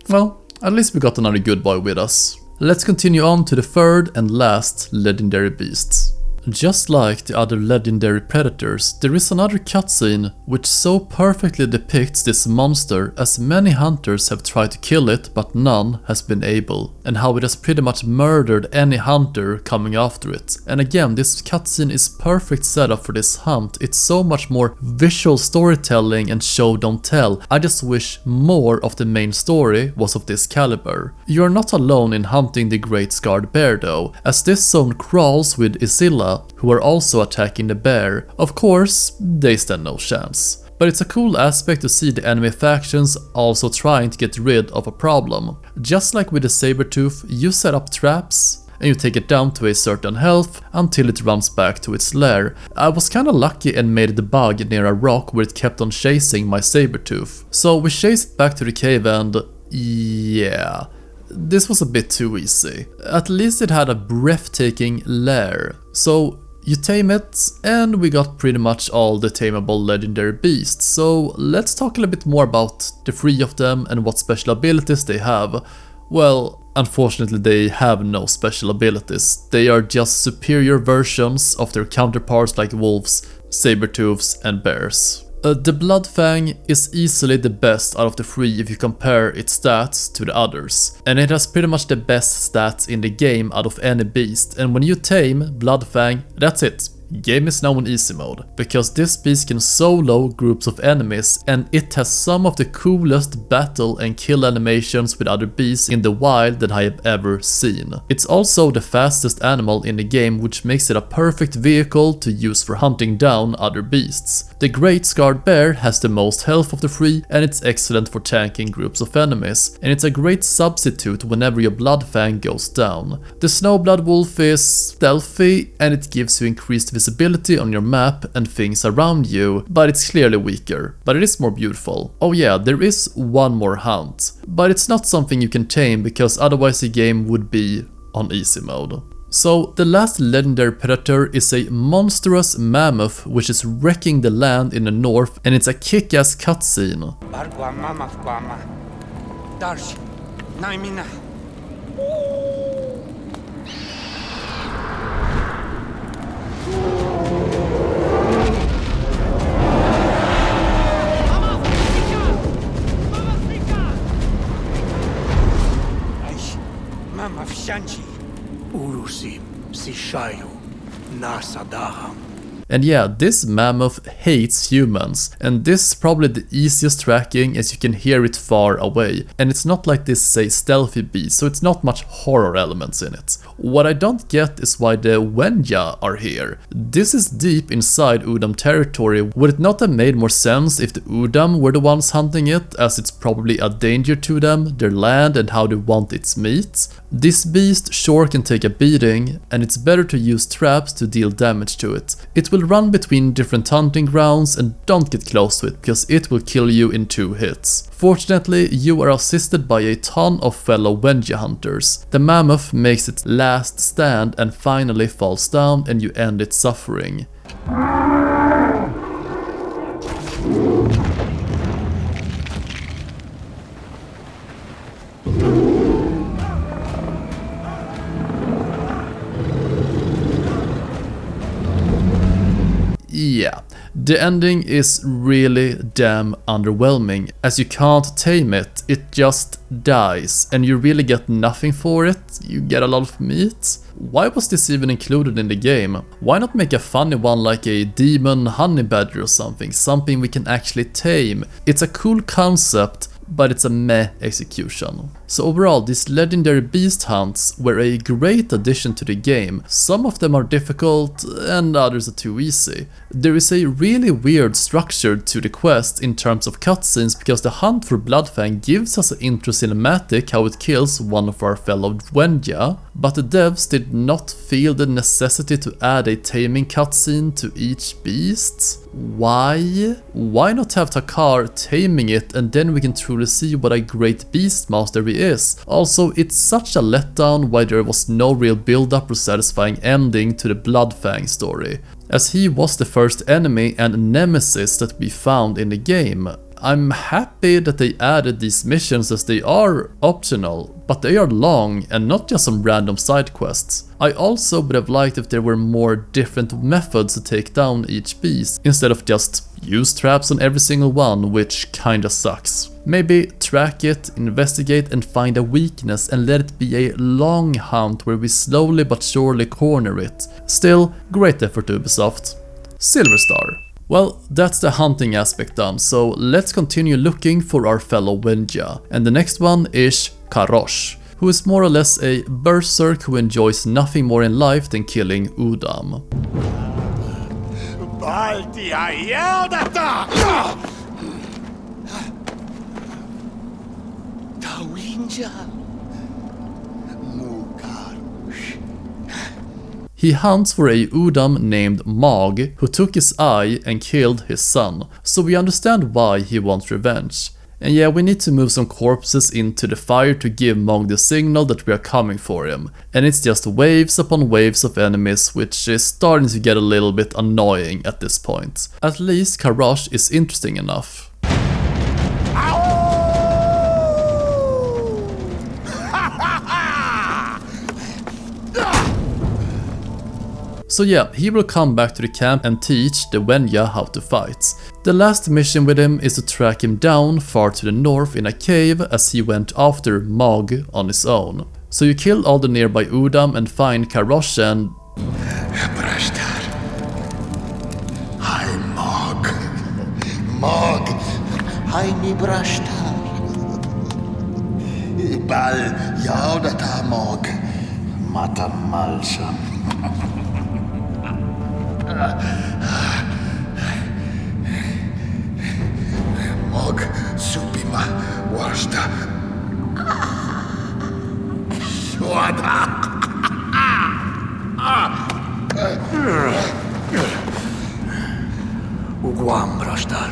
Well, at least we got another good boy with us. Let's continue on to the third and last legendary beast. Just like the other legendary predators, there is another cutscene which so perfectly depicts this monster, as many hunters have tried to kill it but none has been able, and how it has pretty much murdered any hunter coming after it. And again, this cutscene is perfect setup for this hunt. It's so much more visual storytelling and show don't tell. I just wish more of the main story was of this caliber. You are not alone in hunting the Great Scarred Bear though, as this zone crawls with Izila, who are also attacking the bear. Of course, they stand no chance. But it's a cool aspect to see the enemy factions also trying to get rid of a problem. Just like with the saber-tooth, you set up traps and you take it down to a certain health until it runs back to its lair. I was kinda lucky and made the bug near a rock where it kept on chasing my saber-tooth. So we chased it back to the cave and yeah, this was a bit too easy. At least it had a breathtaking lair. So you tame it, and we got pretty much all the tameable legendary beasts. So let's talk a little bit more about the 3 of them and what special abilities they have. Well, unfortunately they have no special abilities. They are just superior versions of their counterparts like wolves, saber-tooths and bears. The Blood Fang is easily the best out of the 3 if you compare its stats to the others, and it has pretty much the best stats in the game out of any beast, and when you tame Blood Fang, that's it. game is now in easy mode, because this beast can solo groups of enemies and it has some of the coolest battle and kill animations with other beasts in the wild that I have ever seen. It's also the fastest animal in the game, which makes it a perfect vehicle to use for hunting down other beasts. The Great Scarred Bear has the most health of the three and it's excellent for tanking groups of enemies, and it's a great substitute whenever your blood fang goes down. The Snowblood wolf is stealthy and it gives you increased visibility on your map and things around you, but it's clearly weaker, but it is more beautiful. Oh yeah, there is one more hunt, but it's not something you can tame because otherwise the game would be on easy mode. So the last legendary predator is a monstrous mammoth which is wrecking the land in the north, and it's a kick-ass cutscene. Urusim, Sishayu, Nasadaham. And yeah, this mammoth hates humans, and this is probably the easiest tracking as you can hear it far away, and it's not like this is a stealthy beast, so it's not much horror elements in it. What I don't get is why the Wenja are here. This is deep inside Udam territory. Would it not have made more sense if the Udam were the ones hunting it, as it's probably a danger to them, their land and how they want its meat? This beast sure can take a beating, and it's better to use traps to deal damage to it. It will run between different hunting grounds, and don't get close to it because it will kill you in 2 hits. Fortunately, you are assisted by a ton of fellow Wenja hunters. The mammoth makes its last stand and finally falls down, and you end its suffering. Yeah, the ending is really damn underwhelming, as you can't tame it, it just dies, and you really get nothing for it, you get a lot of meat. Why was this even included in the game? Why not make a funny one like a demon honey badger or something we can actually tame? It's a cool concept, but it's a meh execution. So overall, these legendary beast hunts were a great addition to the game. Some of them are difficult and others are too easy. There is a really weird structure to the quest in terms of cutscenes, because the hunt for Bloodfang gives us an intro cinematic how it kills one of our fellow Wenja, but the devs did not feel the necessity to add a taming cutscene to each beast. Why? Why not have Takar taming it, and then we can truly see what a great beast master he is. Also, it's such a letdown why there was no real build-up or satisfying ending to the Bloodfang story, as he was the first enemy and nemesis that we found in the game. I'm happy that they added these missions, as they are optional, but they are long and not just some random side quests. I also would have liked if there were more different methods to take down each beast, instead of just use traps on every single one, which kinda sucks. Maybe track it, investigate and find a weakness, and let it be a long hunt where we slowly but surely corner it. Still, great effort Ubisoft. Silver star. Well, that's the hunting aspect done, so let's continue looking for our fellow Wenja. And the next one is Karoosh, who is more or less a berserk who enjoys nothing more in life than killing Udam. He hunts for a Udam named Mog, who took his eye and killed his son, so we understand why he wants revenge. And yeah, we need to move some corpses into the fire to give Mog the signal that we are coming for him. And it's just waves upon waves of enemies, which is starting to get a little bit annoying at this point. At least Karoosh is interesting enough. So yeah, he will come back to the camp and teach the Wenja how to fight. The last mission with him is to track him down far to the north in a cave, as he went after Mog on his own. So you kill all the nearby Udam and find Karoosh and... Mog, haini brashtar. Bal yaudata mog, mata malsham. Mog supima washta. Shwada. Uguam brashtar.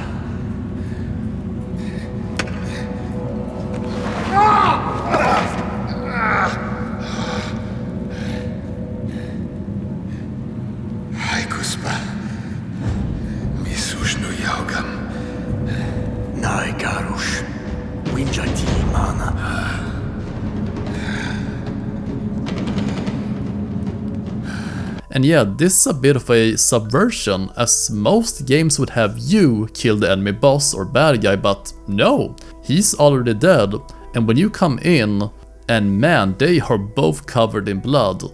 Haikuspa. Misushnu yaugam. Nai Karoosh. Wenja mana. And yeah, this is a bit of a subversion, as most games would have you kill the enemy boss or bad guy, but no, he's already dead, and when you come in, and man, they are both covered in blood.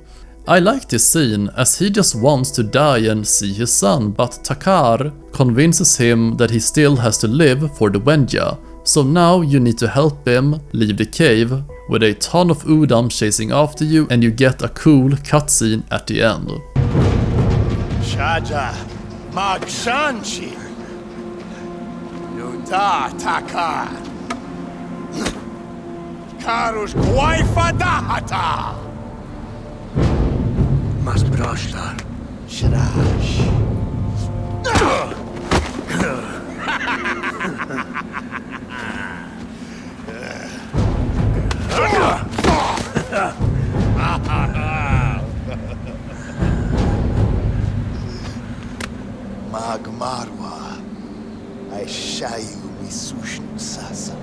I like this scene, as he just wants to die and see his son, but Takar convinces him that he still has to live for the Wenja. So now you need to help him leave the cave with a ton of Udam chasing after you, and you get a cool cutscene at the end. Shaja Magshanchi Yuda Takar Karoosh Kwaifadahata Mas brashtar. Shrash Magmarwa Aishayu Misushnu Sasa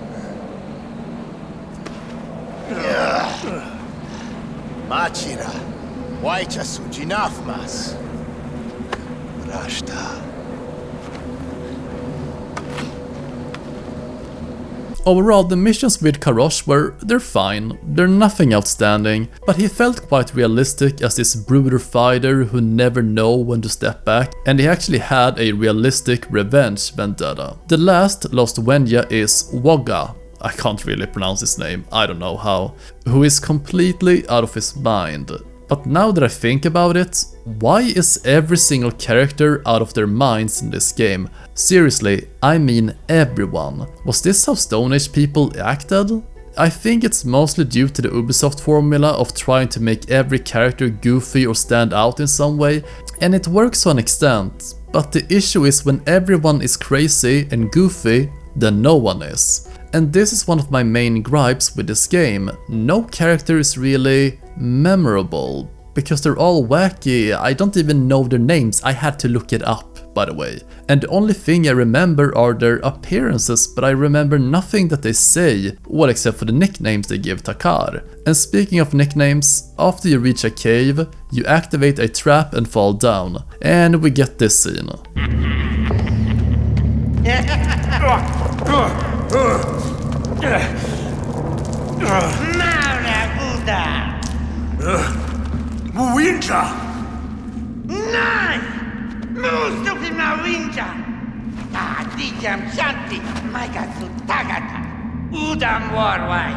Machira Waicha Sujinafmas Rashta. Overall, the missions with Karoosh they're fine, they're nothing outstanding, but he felt quite realistic as this brooder fighter who never know when to step back, and he actually had a realistic revenge vendetta. The last Lost Wenja is Wogah, I can't really pronounce his name, I don't know how, who is completely out of his mind. But now that I think about it, why is every single character out of their minds in this game? Seriously, I mean everyone. Was this how Stone Age people acted? I think it's mostly due to the Ubisoft formula of trying to make every character goofy or stand out in some way, and it works to an extent, but the issue is when everyone is crazy and goofy, then no one is. And this is one of my main gripes with this game. No character is really memorable, because they're all wacky. I don't even know their names, I had to look it up, by the way. And the only thing I remember are their appearances, but I remember nothing that they say, well, except for the nicknames they give Takar. And speaking of nicknames, after you reach a cave, you activate a trap and fall down, and we get this scene. Wenja! Nai! Mustupi na Wenja! Dijam Shanti, Maikatsu Tagata, Udam Warwai.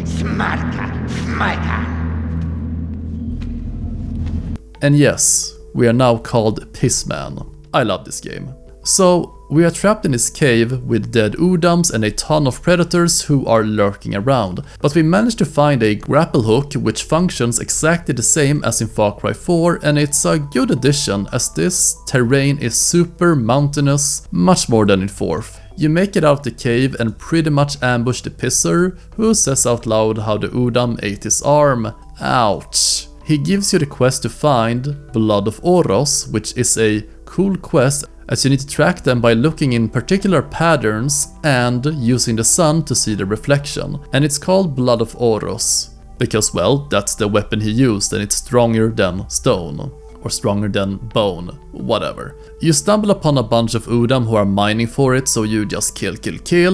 Smarka, Smaika. And yes, we are now called Pissman. I love this game. So, we are trapped in this cave with dead Udams and a ton of predators who are lurking around, but we managed to find a grapple hook which functions exactly the same as in Far Cry 4, and it's a good addition as this terrain is super mountainous, much more than in 4th. You make it out the cave and pretty much ambush the pisser, who says out loud how the Udam ate his arm. Ouch. He gives you the quest to find Blood of Oros, which is a cool quest, as you need to track them by looking in particular patterns and using the sun to see the reflection. And it's called Blood of Oros because, well, that's the weapon he used and it's stronger than stone. Or stronger than bone, whatever. You stumble upon a bunch of Udam who are mining for it, so you just kill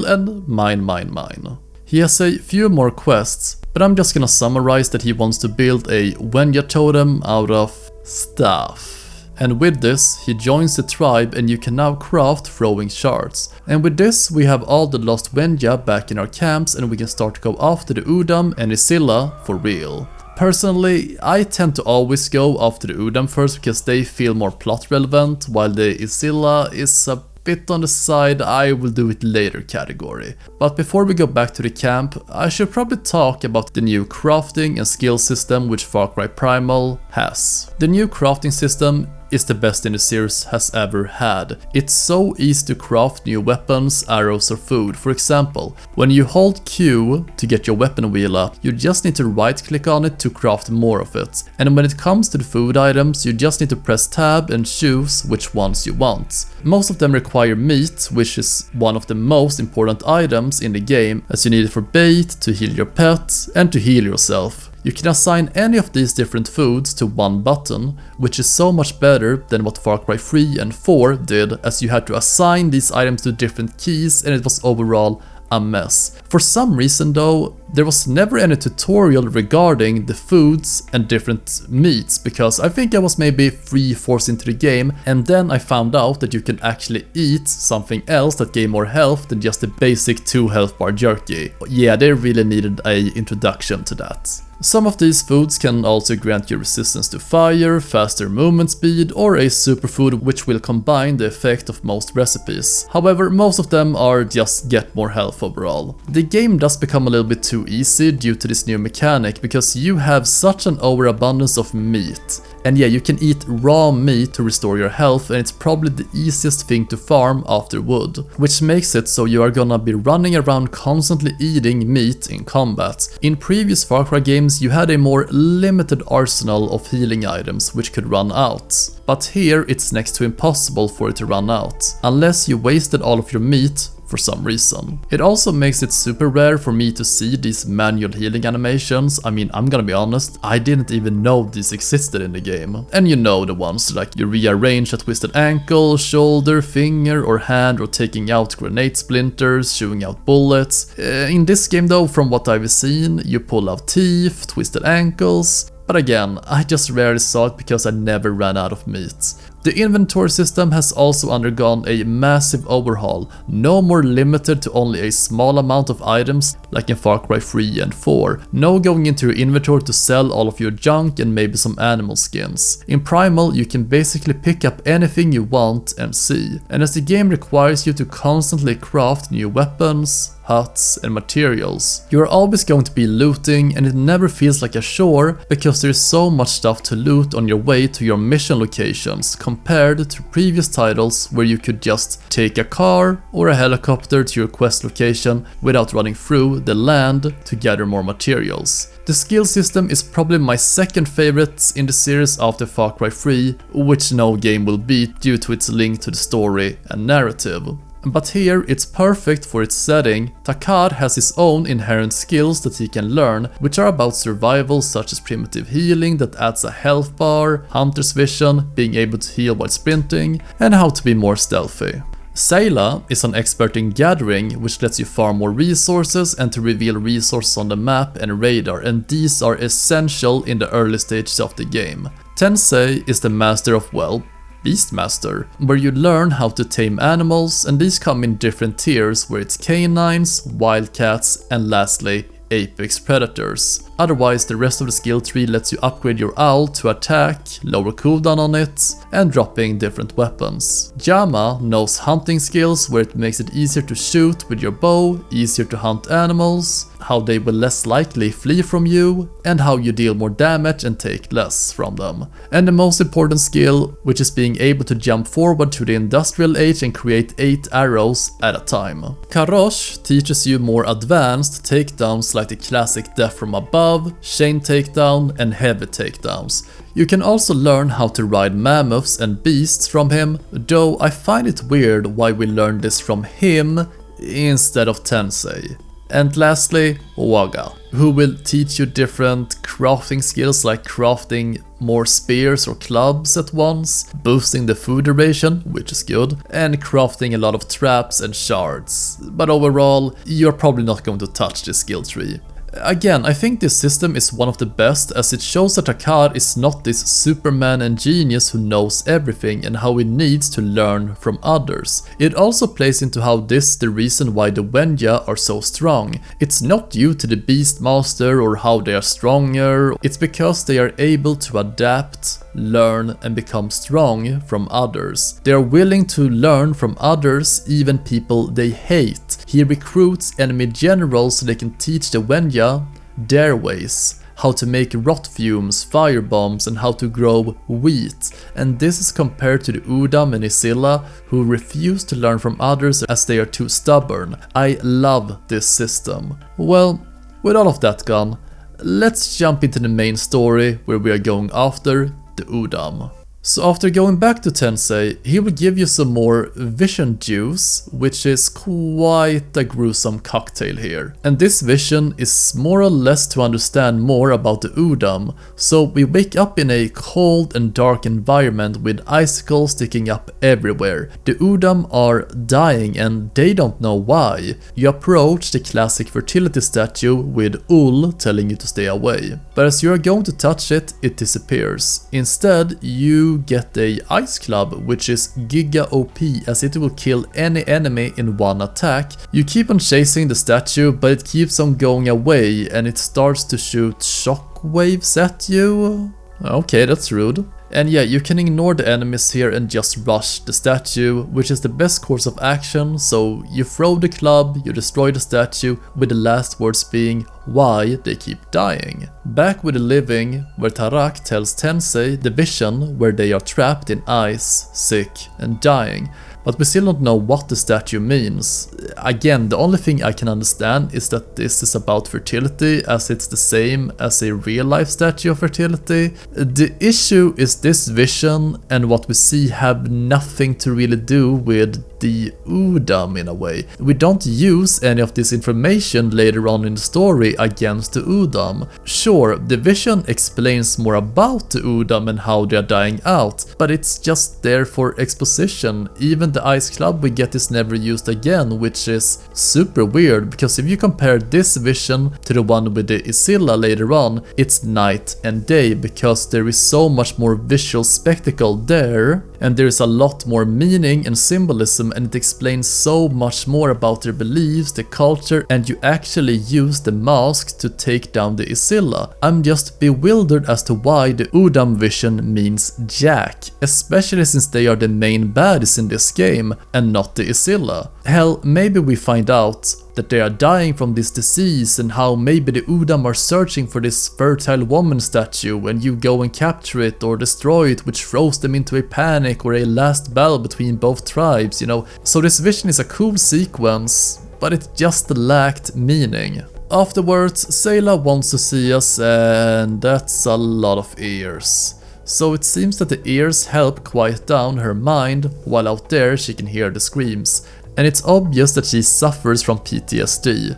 and mine. He has a few more quests, but I'm just gonna summarize that he wants to build a Wenja totem out of stuff. And with this, he joins the tribe and you can now craft throwing shards. And with this, we have all the Lost Wenja back in our camps and we can start to go after the Udam and Izila for real. Personally, I tend to always go after the Udam first because they feel more plot relevant, while the Izila is a bit on the side I will do it later category. But before we go back to the camp, I should probably talk about the new crafting and skill system which Far Cry Primal has. The new crafting system is the best in the series has ever had. It's so easy to craft new weapons, arrows or food. For example, when you hold Q to get your weapon wheel up, you just need to right click on it to craft more of it. And when it comes to the food items, you just need to press tab and choose which ones you want. Most of them require meat, which is one of the most important items in the game, as you need it for bait, to heal your pet and to heal yourself. You can assign any of these different foods to one button, which is so much better than what Far Cry 3 and 4 did, as you had to assign these items to different keys and it was overall a mess. For some reason though, there was never any tutorial regarding the foods and different meats, because I think I was maybe 3/4 into the game and then I found out that you can actually eat something else that gave more health than just the basic 2 health bar jerky. Yeah, they really needed an introduction to that. Some of these foods can also grant you resistance to fire, faster movement speed, or a superfood which will combine the effect of most recipes. However, most of them are just get more health overall. The game does become a little bit too easy due to this new mechanic, because you have such an overabundance of meat. And yeah, you can eat raw meat to restore your health, and it's probably the easiest thing to farm after wood, which makes it so you are gonna be running around constantly eating meat in combat. In previous Far Cry games you had a more limited arsenal of healing items which could run out, but here it's next to impossible for it to run out, unless you wasted all of your meat for some reason. It also makes it super rare for me to see these manual healing animations. I mean, I'm gonna be honest, I didn't even know these existed in the game. And you know the ones like you rearrange a twisted ankle, shoulder, finger or hand, or taking out grenade splinters, shooting out bullets. In this game though, from what I've seen, you pull out teeth, twisted ankles. But again, I just rarely saw it because I never ran out of meat. The inventory system has also undergone a massive overhaul, no more limited to only a small amount of items like in Far Cry 3 and 4. No going into your inventory to sell all of your junk and maybe some animal skins. In Primal you can basically pick up anything you want and see, and as the game requires you to constantly craft new weapons, huts and materials, you are always going to be looting, and it never feels like a chore because there is so much stuff to loot on your way to your mission locations compared to previous titles where you could just take a car or a helicopter to your quest location without running through the land to gather more materials. The skill system is probably my second favorite in the series after Far Cry 3, which no game will beat due to its link to the story and narrative. But here it's perfect for its setting. Takkar has his own inherent skills that he can learn, which are about survival, such as primitive healing that adds a health bar, hunter's vision, being able to heal while sprinting, and how to be more stealthy. Sayla is an expert in gathering, which lets you farm more resources and to reveal resources on the map and radar, and these are essential in the early stages of the game. Tensei is the master of, well, Beastmaster, where you learn how to tame animals, and these come in different tiers where it's canines, wildcats and lastly apex predators. Otherwise the rest of the skill tree lets you upgrade your owl to attack, lower cooldown on it and dropping different weapons. Jayma knows hunting skills, where it makes it easier to shoot with your bow, easier to hunt animals, how they will less likely flee from you, and how you deal more damage and take less from them. And the most important skill, which is being able to jump forward to the industrial age and create 8 arrows at a time. Karoosh teaches you more advanced takedowns like the classic death from above, chain takedown and heavy takedowns. You can also learn how to ride mammoths and beasts from him, though I find it weird why we learned this from him instead of Tensei. And lastly, Wogah, who will teach you different crafting skills like crafting more spears or clubs at once, boosting the food duration, which is good, and crafting a lot of traps and shards. But overall, you're probably not going to touch this skill tree. Again, I think this system is one of the best as it shows that Takar is not this Superman and genius who knows everything and how he needs to learn from others. It also plays into how this is the reason why the Wenja are so strong. It's not due to the Beastmaster or how they are stronger, it's because they are able to adapt, learn and become strong from others. They are willing to learn from others, even people they hate. He recruits enemy generals so they can teach the Wenja their ways. How to make rot fumes, fire bombs and how to grow wheat. And this is compared to the Udam and Izila who refuse to learn from others as they are too stubborn. I love this system. Well, with all of that gone, let's jump into the main story where we are going after the Udam. So after going back to Tensei, he will give you some more vision juice, which is quite a gruesome cocktail here. And this vision is more or less to understand more about the Udam. So we wake up in a cold and dark environment with icicles sticking up everywhere. The Udam are dying and they don't know why. You approach the classic fertility statue with Ul telling you to stay away. But as you are going to touch it, it disappears. Instead, you get a ice club, which is giga OP as it will kill any enemy in one attack. You keep on chasing the statue, but it keeps on going away and it starts to shoot shockwaves at you. Okay, that's rude. And yeah, you can ignore the enemies here and just rush the statue, which is the best course of action. So you throw the club, you destroy the statue, with the last words being why they keep dying. Back with the living, where Tarak tells Tensei the vision where they are trapped in ice, sick and dying. But we still don't know what the statue means. Again, the only thing I can understand is that this is about fertility, as it's the same as a real life statue of fertility. The issue is this vision and what we see have nothing to really do with the Udam in a way. We don't use any of this information later on in the story against the Udam. Sure, the vision explains more about the Udam and how they are dying out, but it's just there for exposition. Even the ice club we get is never used again, which is super weird because if you compare this vision to the one with the Izila later on, it's night and day because there is so much more visual spectacle there and there is a lot more meaning and symbolism and it explains so much more about their beliefs, the culture, and you actually use the mask to take down the Izila. I'm just bewildered as to why the Udam vision means jack, especially since they are the main baddies in this game and not the Izila. Hell, maybe we find out that they are dying from this disease and how maybe the Udam are searching for this fertile woman statue and you go and capture it or destroy it, which throws them into a panic or a last battle between both tribes, you know. So this vision is a cool sequence, but it just lacked meaning. Afterwards, Sayla wants to see us and that's a lot of ears. So it seems that the ears help quiet down her mind, while out there she can hear the screams. And it's obvious that she suffers from PTSD.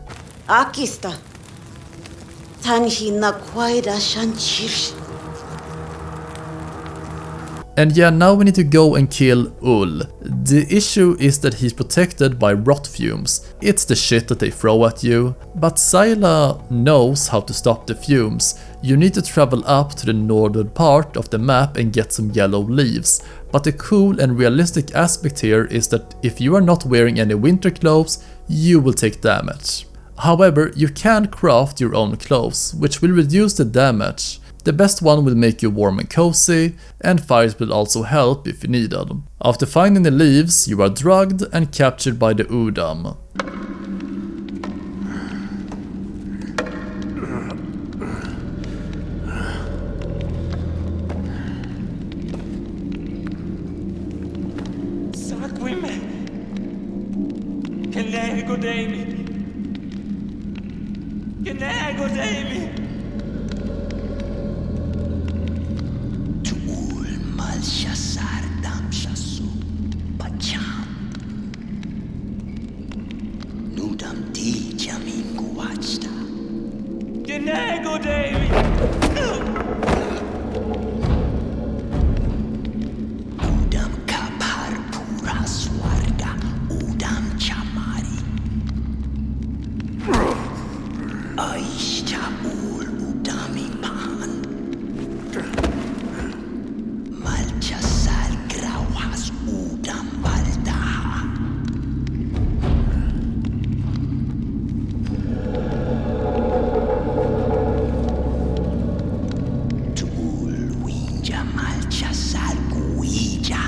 Akista. Tanhina kwaida shanchir. And yeah, now we need to go and kill Ul. The issue is that he's protected by rot fumes. It's the shit that they throw at you. But Sayla knows how to stop the fumes. You need to travel up to the northern part of the map and get some yellow leaves. But the cool and realistic aspect here is that if you are not wearing any winter clothes, you will take damage. However, you can craft your own clothes, which will reduce the damage. The best one will make you warm and cozy, and fires will also help if you need them. After finding the leaves, you are drugged and captured by the Udam. ul udami pan. Malcha sal grauhas udam valdaha. Tu ul winja malcha sal guija.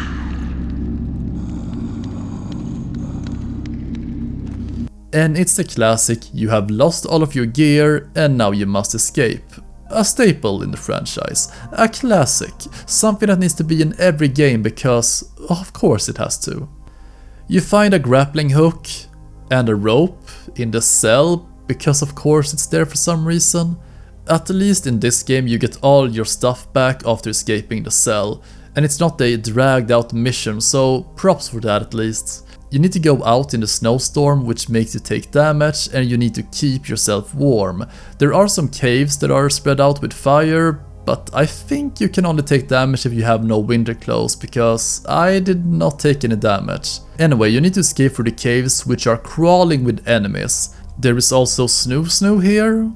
And it's the classic, you have lost all of your gear and now you must escape. A staple in the franchise. A classic. Something that needs to be in every game because, of course it has to. You find a grappling hook and a rope in the cell because of course it's there for some reason. At least in this game you get all your stuff back after escaping the cell. And it's not a dragged out mission, so props for that at least. You need to go out in the snowstorm, which makes you take damage, and you need to keep yourself warm. There are some caves that are spread out with fire, but I think you can only take damage if you have no winter clothes, because I did not take any damage. Anyway, you need to escape through the caves, which are crawling with enemies. There is also Snoo here.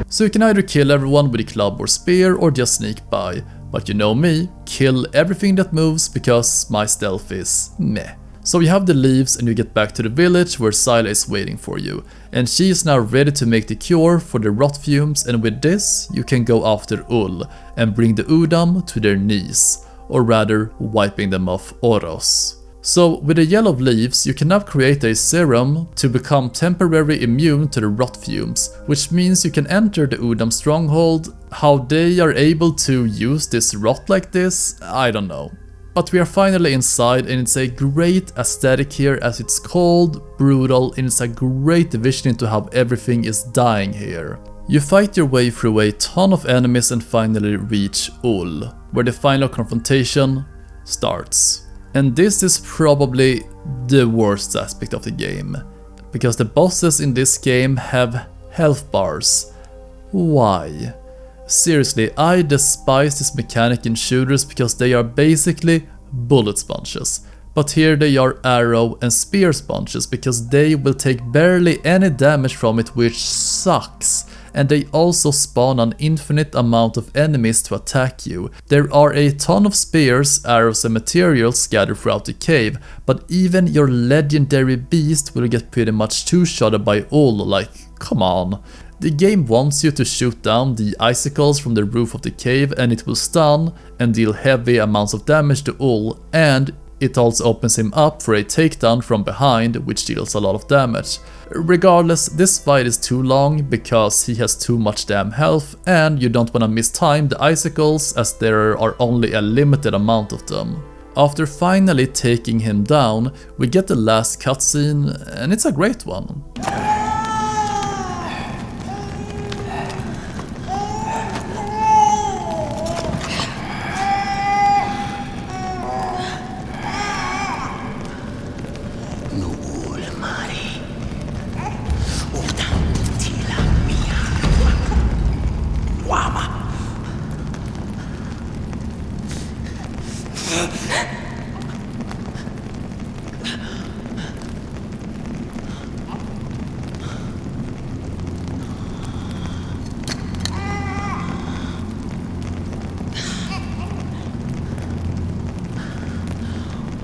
So you can either kill everyone with a club or spear, or just sneak by. But you know me, kill everything that moves because my stealth is meh. So you have the leaves and you get back to the village where Izila is waiting for you. And she is now ready to make the cure for the rot fumes, and with this you can go after Ul and bring the Udam to their knees. Or rather, wiping them off Oros. So with the yellow leaves you can now create a serum to become temporarily immune to the rot fumes, which means you can enter the Udam stronghold. How they are able to use this rot like this, I don't know. But we are finally inside and it's a great aesthetic here as it's cold, brutal, and it's a great division into how everything is dying here. You fight your way through a ton of enemies and finally reach Ul, where the final confrontation starts. And this is probably the worst aspect of the game, because the bosses in this game have health bars. Why? Seriously, I despise this mechanic in shooters because they are basically bullet sponges. But here they are arrow and spear sponges because they will take barely any damage from it, which sucks. And they also spawn an infinite amount of enemies to attack you. There are a ton of spears, arrows and materials scattered throughout the cave, but even your legendary beast will get pretty much two-shotted by Ul, like, come on. The game wants you to shoot down the icicles from the roof of the cave and it will stun and deal heavy amounts of damage to Ul, and it also opens him up for a takedown from behind, which deals a lot of damage. Regardless, this fight is too long because he has too much damn health and you don't wanna mistime the icicles as there are only a limited amount of them. After finally taking him down, we get the last cutscene and it's a great one.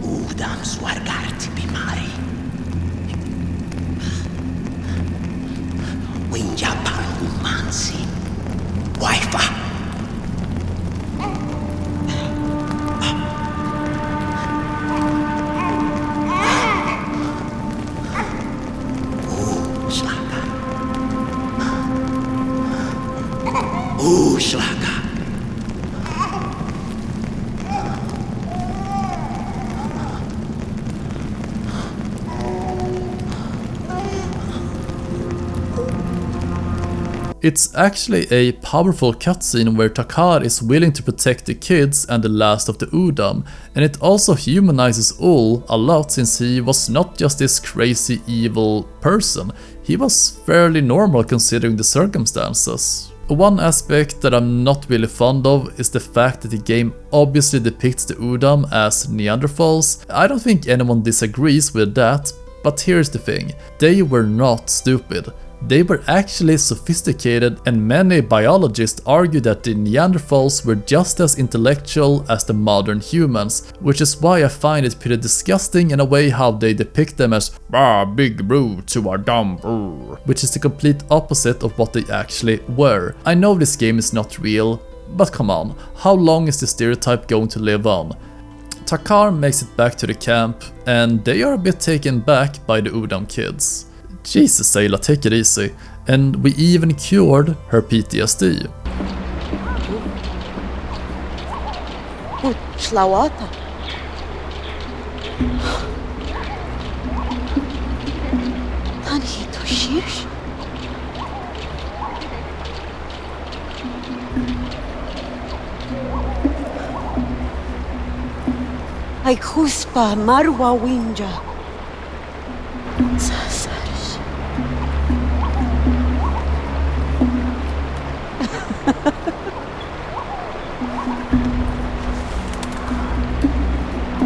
Udam swargarti bimari. Wenja pangu mansi. Waifa. Slaka. It's actually a powerful cutscene where Takar is willing to protect the kids and the last of the Udam, and it also humanizes Ul a lot since he was not just this crazy evil person, he was fairly normal considering the circumstances. One aspect that I'm not really fond of is the fact that the game obviously depicts the Udam as Neanderthals. I don't think anyone disagrees with that, But here's the thing, they were not stupid. They were actually sophisticated, and many biologists argue that the Neanderthals were just as intellectual as the modern humans, which is why I find it pretty disgusting in a way how they depict them as big brutes who are dumb, which is the complete opposite of what they actually were. I know this game is not real, but come on, how long is the stereotype going to live on? Takar makes it back to the camp, and they are a bit taken back by the Udam kids. Jesus, Izila, take it easy. And we even cured her PTSD. Shlawata. Tanhito shish. Ay khuspa marwa winja.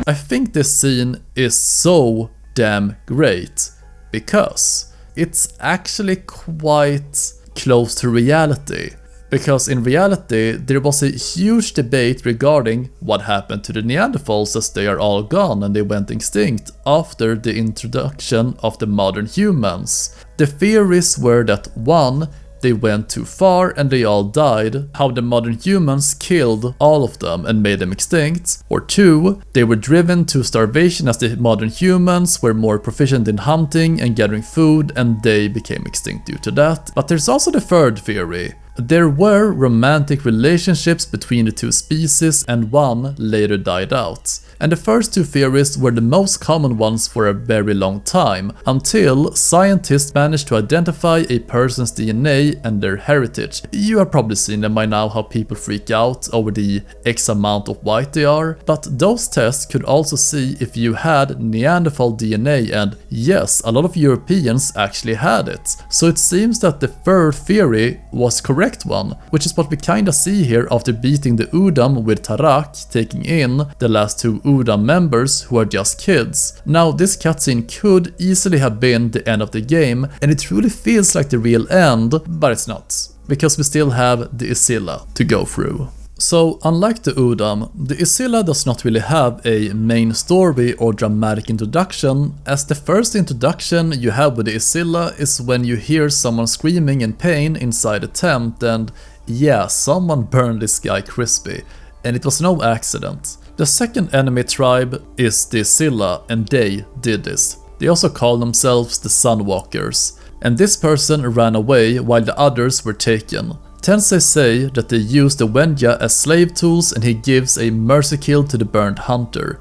I think this scene is so damn great because it's actually quite close to reality. Because in reality, there was a huge debate regarding what happened to the Neanderthals as they are all gone and they went extinct after the introduction of the modern humans. The theories were that 1, they went too far and they all died, how the modern humans killed all of them and made them extinct, or 2, they were driven to starvation as the modern humans were more proficient in hunting and gathering food and they became extinct due to that. But there's also the third theory. There were romantic relationships between the two species and one later died out. And the first two theories were the most common ones for a very long time, until scientists managed to identify a person's DNA and their heritage. You have probably seen them by now, how people freak out over the X amount of white they are, but those tests could also see if you had Neanderthal DNA, and yes, a lot of Europeans actually had it. So it seems that the third theory was correct one, which is what we kinda see here after beating the Udam with Tarak, taking in the last two Udam members who are just kids. Now this cutscene could easily have been the end of the game, and it truly feels like the real end, but it's not, because we still have the Izila to go through. So unlike the Udam, the Izila does not really have a main story or dramatic introduction, as the first introduction you have with the Izila is when you hear someone screaming in pain inside a tent, and yeah, someone burned this guy crispy, and it was no accident. The second enemy tribe is the Izila, and they did this. They also call themselves the Sunwalkers, and this person ran away while the others were taken. Tensei say that they use the Wenja as slave tools, and he gives a mercy kill to the burned hunter.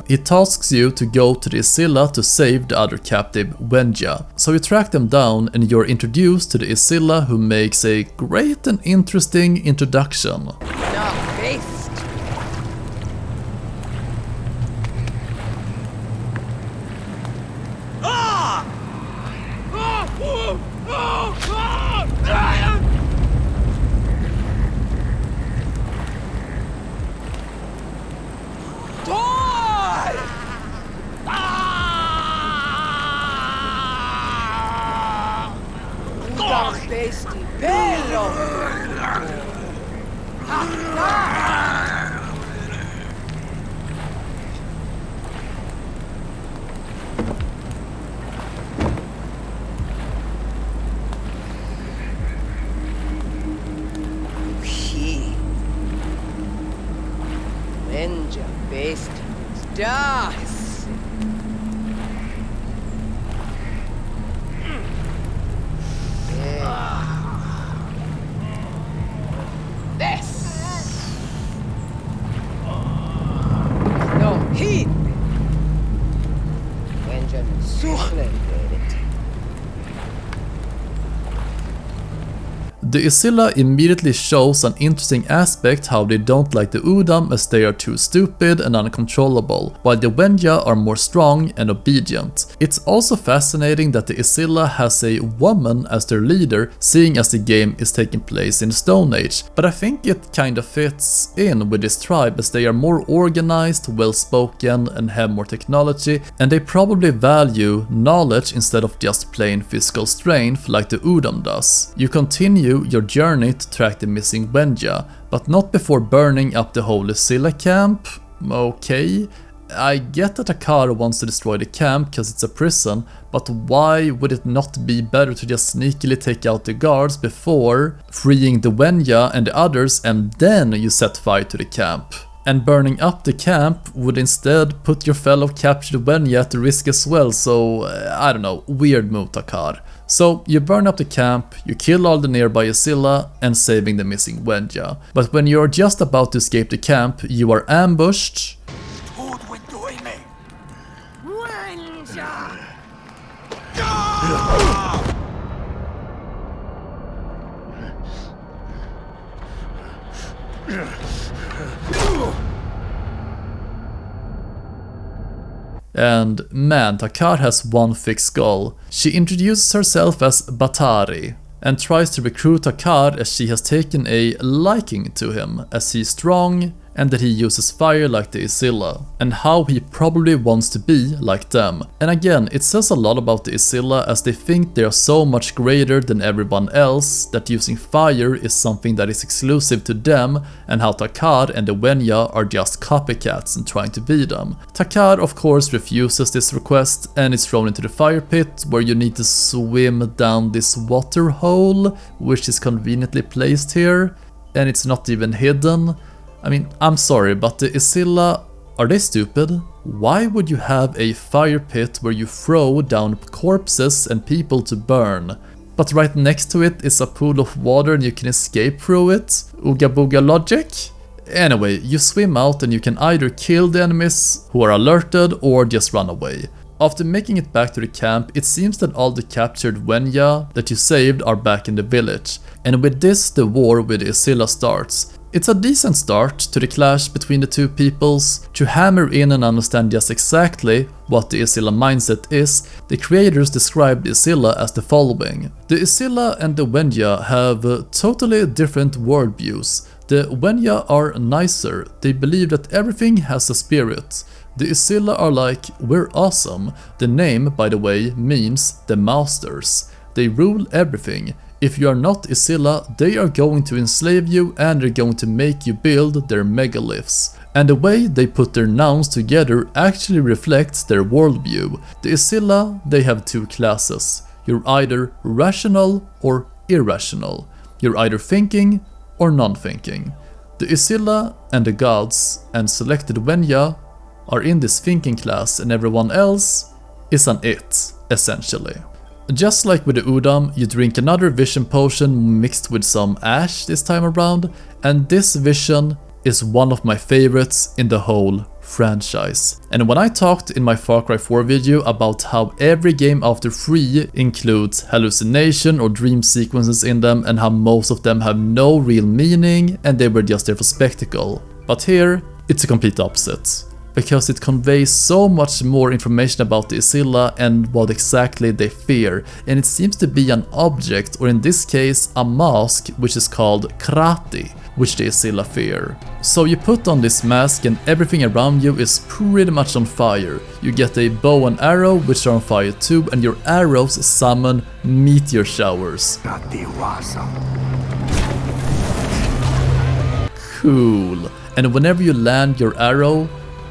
He tasks you to go to the Izila to save the other captive Wenja. So you track them down and you're introduced to the Izila, who makes a great and interesting introduction. Wenja based das. No heat. Wenja suchlen. The Izila immediately shows an interesting aspect how they don't like the Udam as they are too stupid and uncontrollable, while the Wenja are more strong and obedient. It's also fascinating that the Izila has a woman as their leader, seeing as the game is taking place in the Stone Age, but I think it kinda fits in with this tribe as they are more organized, well-spoken and have more technology, and they probably value knowledge instead of just plain physical strength like the Udam does. You continue your journey to track the missing Wenja, but not before burning up the whole Izila camp. Okay, I get that Takara wants to destroy the camp because it's a prison, but why would it not be better to just sneakily take out the guards before freeing the Wenja and the others, and then you set fire to the camp? And burning up the camp would instead put your fellow captured Wenja at risk as well, so I don't know, weird move, Takar. So you burn up the camp, you kill all the nearby Izila and saving the missing Wenja. But when you are just about to escape the camp, you are ambushed. And man, Takar has one fixed goal. She introduces herself as Batari and tries to recruit Takar as she has taken a liking to him, as he's strong and that he uses fire like the Izila, and how he probably wants to be like them. And again, it says a lot about the Izila as they think they are so much greater than everyone else that using fire is something that is exclusive to them, and how Takar and the Wenja are just copycats and trying to be them. Takar of course refuses this request and is thrown into the fire pit, where you need to swim down this water hole, which is conveniently placed here, and it's not even hidden. I mean, I'm sorry, but the Izila, are they stupid? Why would you have a fire pit where you throw down corpses and people to burn? But right next to it is a pool of water and you can escape through it? Ooga booga logic? Anyway, you swim out and you can either kill the enemies who are alerted or just run away. After making it back to the camp, it seems that all the captured Wenja that you saved are back in the village. And with this, the war with the Izila starts. It's a decent start to the clash between the two peoples. To hammer in and understand just exactly what the Izila mindset is, the creators described the Izila as the following. The Izila and the Wenja have totally different worldviews. The Wenja are nicer, they believe that everything has a spirit. The Izila are like, we're awesome. The name, by the way, means the masters. They rule everything. If you are not Izila, they are going to enslave you and they're going to make you build their megaliths. And the way they put their nouns together actually reflects their worldview. The Izila, they have two classes. You're either rational or irrational. You're either thinking or non-thinking. The Izila and the gods and selected Wenja are in this thinking class, and everyone else is an it, essentially. Just like with the Udam, you drink another vision potion mixed with some ash this time around, and this vision is one of my favorites in the whole franchise. And when I talked in my Far Cry 4 video about how every game after 3 includes hallucination or dream sequences in them, and how most of them have no real meaning and they were just there for spectacle. But here, it's a complete opposite, because it conveys so much more information about the Izila and what exactly they fear, and it seems to be an object, or in this case a mask, which is called Krati, which the Izila fear. So you put on this mask and everything around you is pretty much on fire. You get a bow and arrow which are on fire too, and your arrows summon meteor showers. Cool. And whenever you land your arrow,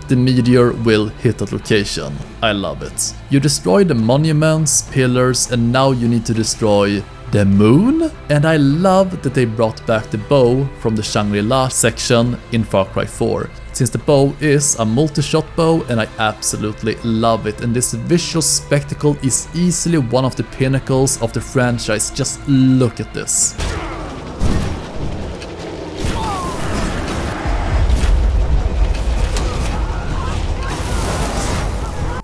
the meteor will hit that location. I love it. You destroy the monuments, pillars, and now you need to destroy the moon? And I love that they brought back the bow from the Shangri-La section in Far Cry 4. Since the bow is a multi-shot bow and I absolutely love it, and this visual spectacle is easily one of the pinnacles of the franchise. Just look at this.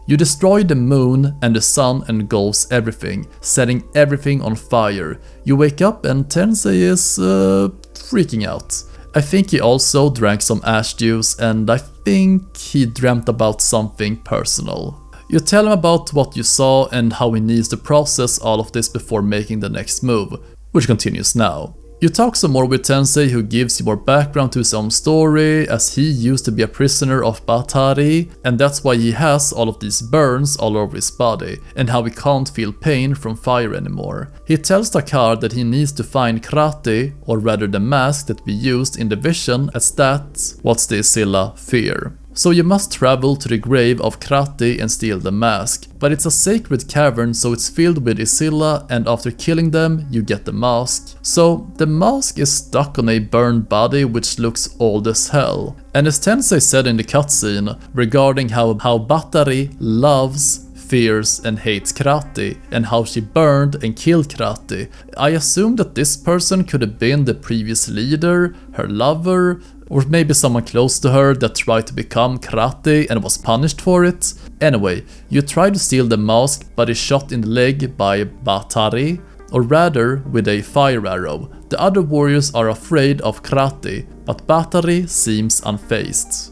You destroy the moon and the sun engulfs everything, setting everything on fire. You wake up and Tensei is freaking out. I think he also drank some ash juice and I think he dreamt about something personal. You tell him about what you saw and how he needs to process all of this before making the next move, which continues now. You talk some more with Tensei, who gives you more background to his own story, as he used to be a prisoner of Batari, and that's why he has all of these burns all over his body, and how he can't feel pain from fire anymore. He tells Takar that he needs to find Krati, or rather the mask that we used in the vision, as that's what the Izila fear. So you must travel to the grave of Krati and steal the mask, but it's a sacred cavern, so it's filled with Izila, and after killing them you get the mask. So the mask is stuck on a burned body which looks old as hell. And as Tensei said in the cutscene regarding how Batari loves, fears and hates Krati, and how she burned and killed Krati, I assume that this person could have been the previous leader, her lover, or maybe someone close to her that tried to become Krati and was punished for it. Anyway, you try to steal the mask but is shot in the leg by Batari, or rather with a fire arrow. The other warriors are afraid of Krati, but Batari seems unfazed.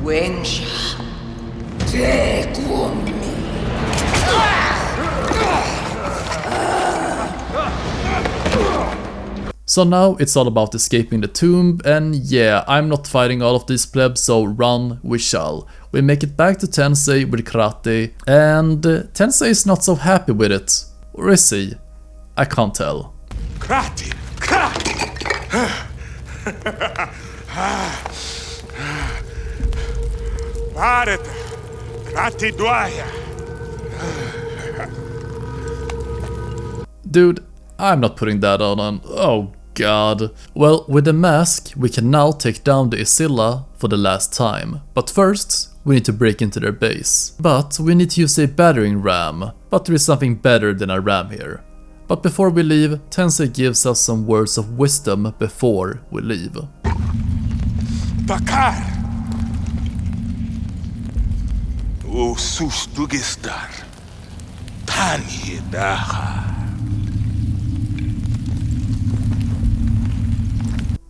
Wenja, take on me. So now it's all about escaping the tomb, and yeah, I'm not fighting all of these plebs, so run we shall. We make it back to Tensei with Krati, and Tensei is not so happy with it. Or is he? I can't tell. Krati! Krati! Paret! Krati Dwaya! Dude, I'm not putting that on. Oh god. Well, with the mask, we can now take down the Izila for the last time. But first, we need to break into their base. But we need to use a battering ram. But there is something better than a ram here. But before we leave, Tensei gives us some words of wisdom before we leave. Takar! O sus dugistar. Tani daha.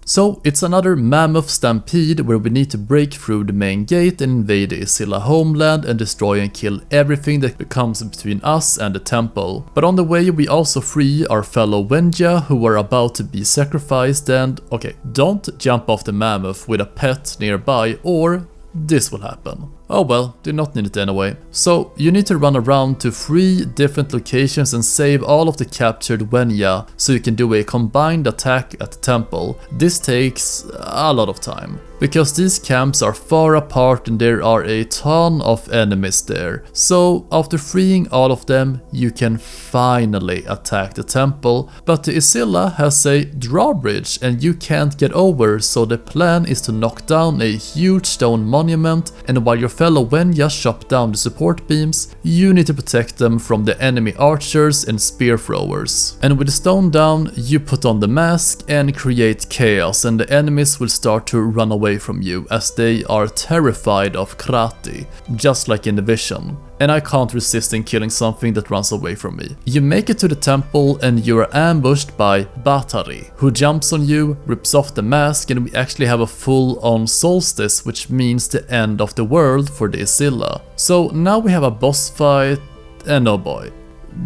So it's another mammoth stampede where we need to break through the main gate and invade the Izila homeland and destroy and kill everything that comes between us and the temple. But on the way we also free our fellow Wenja who are about to be sacrificed, and okay, don't jump off the mammoth with a pet nearby or this will happen. Oh well, do not need it anyway. So you need to run around to 3 different locations and save all of the captured Wenja so you can do a combined attack at the temple. This takes a lot of time, because these camps are far apart and there are a ton of enemies there. So after freeing all of them, you can finally attack the temple, but the Izila has a drawbridge and you can't get over, so the plan is to knock down a huge stone monument, and while your fellow Wenja chop down the support beams, you need to protect them from the enemy archers and spear throwers. And with the stone down, you put on the mask and create chaos, and the enemies will start to run away from you as they are terrified of Krati, just like in the vision. And I can't resist in killing something that runs away from me. You make it to the temple and you are ambushed by Batari, who jumps on you, rips off the mask, and we actually have a full-on solstice, which means the end of the world for the Izila. So now we have a boss fight, and oh boy,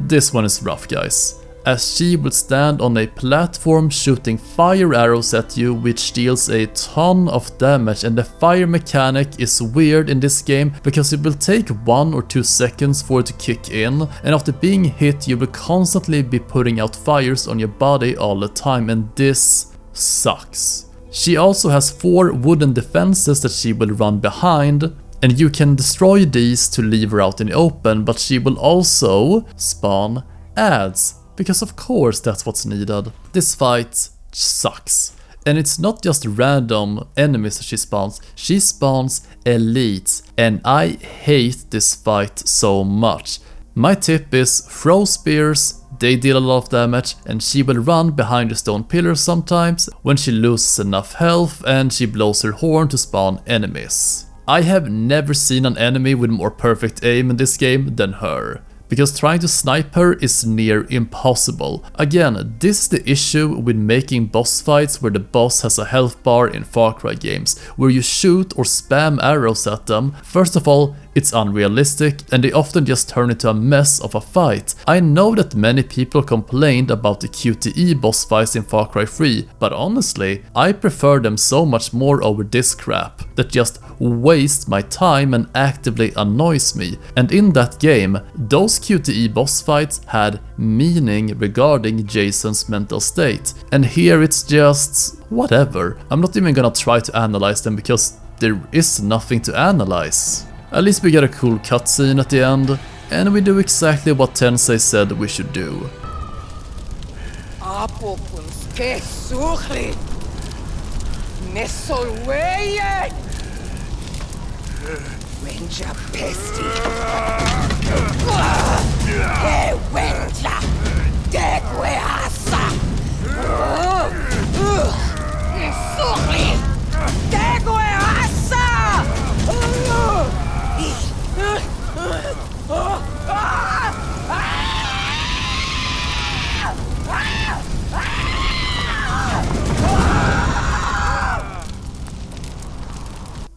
this one is rough, guys. As she will stand on a platform shooting fire arrows at you, which deals a ton of damage, and the fire mechanic is weird in this game because it will take 1 or 2 seconds for it to kick in, and after being hit you will constantly be putting out fires on your body all the time, and this sucks. She also has 4 wooden defenses that she will run behind, and you can destroy these to leave her out in the open, but she will also spawn ads. Because of course that's what's needed. This fight sucks. And it's not just random enemies that she spawns elites. And I hate this fight so much. My tip is throw spears, they deal a lot of damage, and she will run behind the stone pillars sometimes when she loses enough health and she blows her horn to spawn enemies. I have never seen an enemy with more perfect aim in this game than her, because trying to snipe her is near impossible. Again, this is the issue with making boss fights where the boss has a health bar in Far Cry games, where you shoot or spam arrows at them. First of all, it's unrealistic and they often just turn into a mess of a fight. I know that many people complained about the QTE boss fights in Far Cry 3, but honestly, I prefer them so much more over this crap that just wastes my time and actively annoys me. And in that game, those QTE boss fights had meaning regarding Jason's mental state. And here it's just whatever. I'm not even gonna try to analyze them because there is nothing to analyze. At least we get a cool cutscene at the end, and we do exactly what Tensei said we should do. Wenja pesti. Hey Wenja, degueasa. Nesuri, degueasa.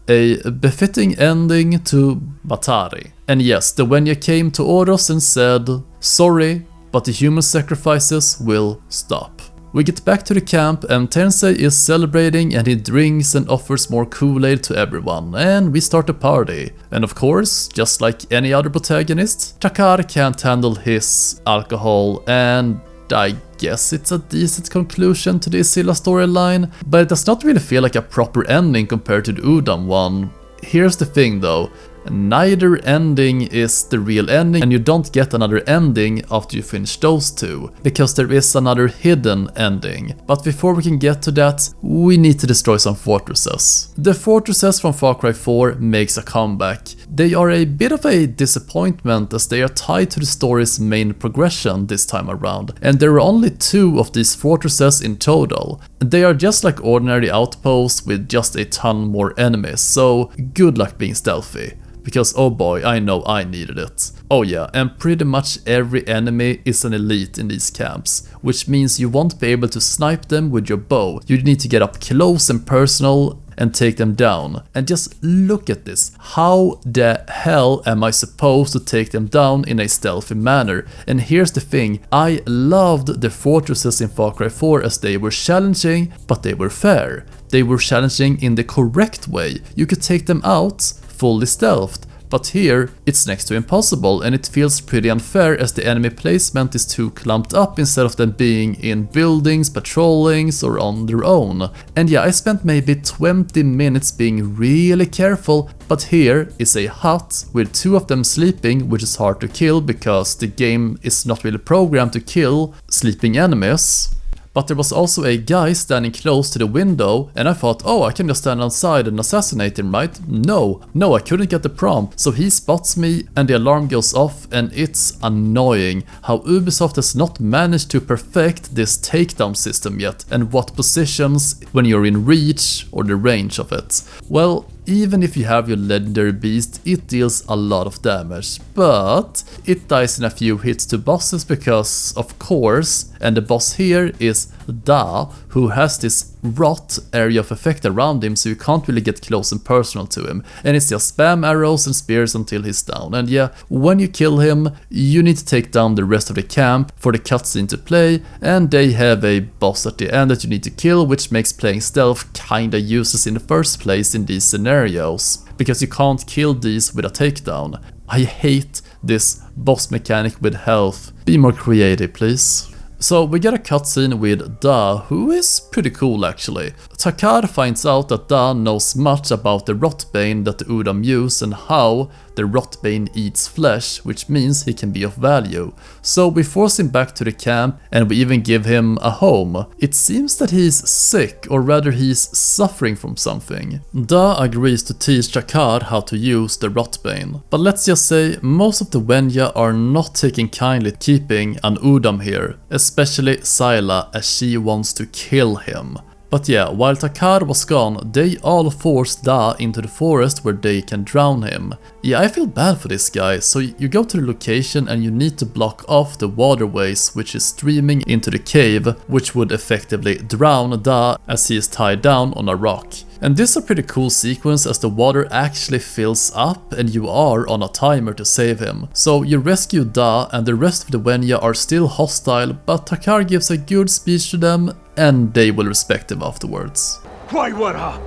A befitting ending to Batari. And yes, the Wenja came to Oros and said, sorry, but the human sacrifices will stop. We get back to the camp and Tensei is celebrating and he drinks and offers more Kool-Aid to everyone, and we start a party. And of course, just like any other protagonist, Takar can't handle his alcohol, and I guess it's a decent conclusion to the Izila storyline, but it does not really feel like a proper ending compared to the Udam one. Here's the thing though, neither ending is the real ending and you don't get another ending after you finish those two, because there is another hidden ending. But before we can get to that, we need to destroy some fortresses. The fortresses from Far Cry 4 makes a comeback. They are a bit of a disappointment as they are tied to the story's main progression this time around, and there are only 2 of these fortresses in total. They are just like ordinary outposts with just a ton more enemies, so good luck being stealthy. Because oh boy, I know I needed it. Oh yeah, and pretty much every enemy is an elite in these camps, which means you won't be able to snipe them with your bow. You need to get up close and personal and take them down. And just look at this. How the hell am I supposed to take them down in a stealthy manner? And here's the thing, I loved the fortresses in Far Cry 4 as they were challenging, but they were fair. They were challenging in the correct way. You could take them out fully stealthed, but here it's next to impossible and it feels pretty unfair as the enemy placement is too clumped up instead of them being in buildings, patrollings or on their own. And yeah, I spent maybe 20 minutes being really careful, but here is a hut with 2 of them sleeping, which is hard to kill because the game is not really programmed to kill sleeping enemies. But there was also a guy standing close to the window and I thought, oh, I can just stand outside and assassinate him, right? No, I couldn't get the prompt. So he spots me and the alarm goes off, and it's annoying how Ubisoft has not managed to perfect this takedown system yet, and what positions when you're in reach or the range of it. Well, even if you have your legendary beast, it deals a lot of damage, but it dies in a few hits to bosses because, of course, and the boss here is Da, who has this rot area of effect around him, so you can't really get close and personal to him, and it's just spam arrows and spears until he's down. And yeah, when you kill him, you need to take down the rest of the camp for the cutscene to play, and they have a boss at the end that you need to kill, which makes playing stealth kinda useless in the first place in these scenarios, because you can't kill these with a takedown. I hate this boss mechanic with health. Be more creative, please. So we get a cutscene with Da, who is pretty cool actually. Takar finds out that Da knows much about the rotbane that the Udam use and how the rotbane eats flesh, which means he can be of value. So we force him back to the camp and we even give him a home. It seems that he's sick, or rather he's suffering from something. Da agrees to teach Takar how to use the Rotbane. But let's just say most of the Wenja are not taking kindly to keeping an Udam here, especially Sila, as she wants to kill him. But yeah, while Takar was gone, they all forced Da into the forest where they can drown him. Yeah, I feel bad for this guy, so you go to the location and you need to block off the waterways which is streaming into the cave, which would effectively drown Da as he is tied down on a rock. And this is a pretty cool sequence as the water actually fills up and you are on a timer to save him. So you rescue Da and the rest of the Wenja are still hostile, but Takar gives a good speech to them and they will respect him afterwards. Why wara?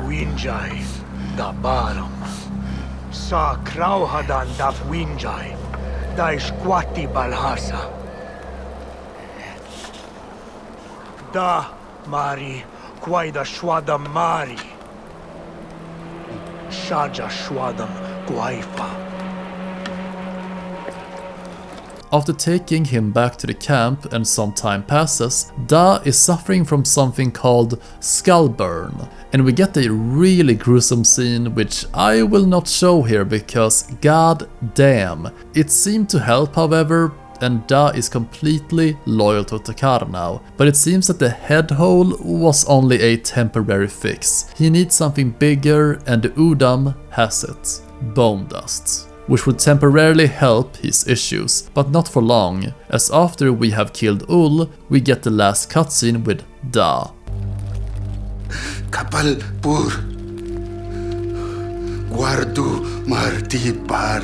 Winjai da barum. Sa krauhadan daf winjai. Da ishkwati balhasa. Da mari quaida shwadam mari. Shaja shwadam guaifa. After taking him back to the camp and some time passes, Da is suffering from something called skull burn. And we get a really gruesome scene which I will not show here because god damn. It seemed to help however, and Da is completely loyal to Takar now. But it seems that the head hole was only a temporary fix. He needs something bigger and the Udam has it. Bone dust. Which would temporarily help his issues, but not for long, as after we have killed Ul, we get the last cutscene with Da. Kapal pur. Guardu marti par.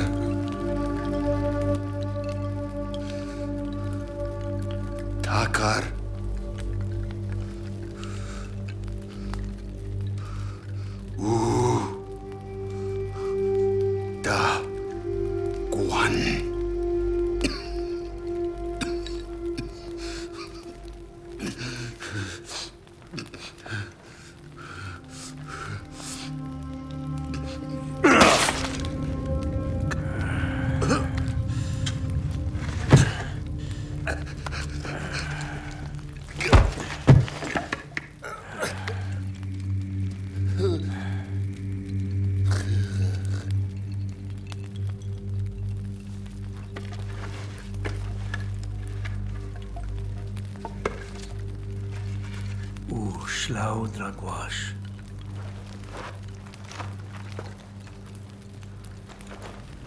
Takar. Da. Guan. Shlau dragwash.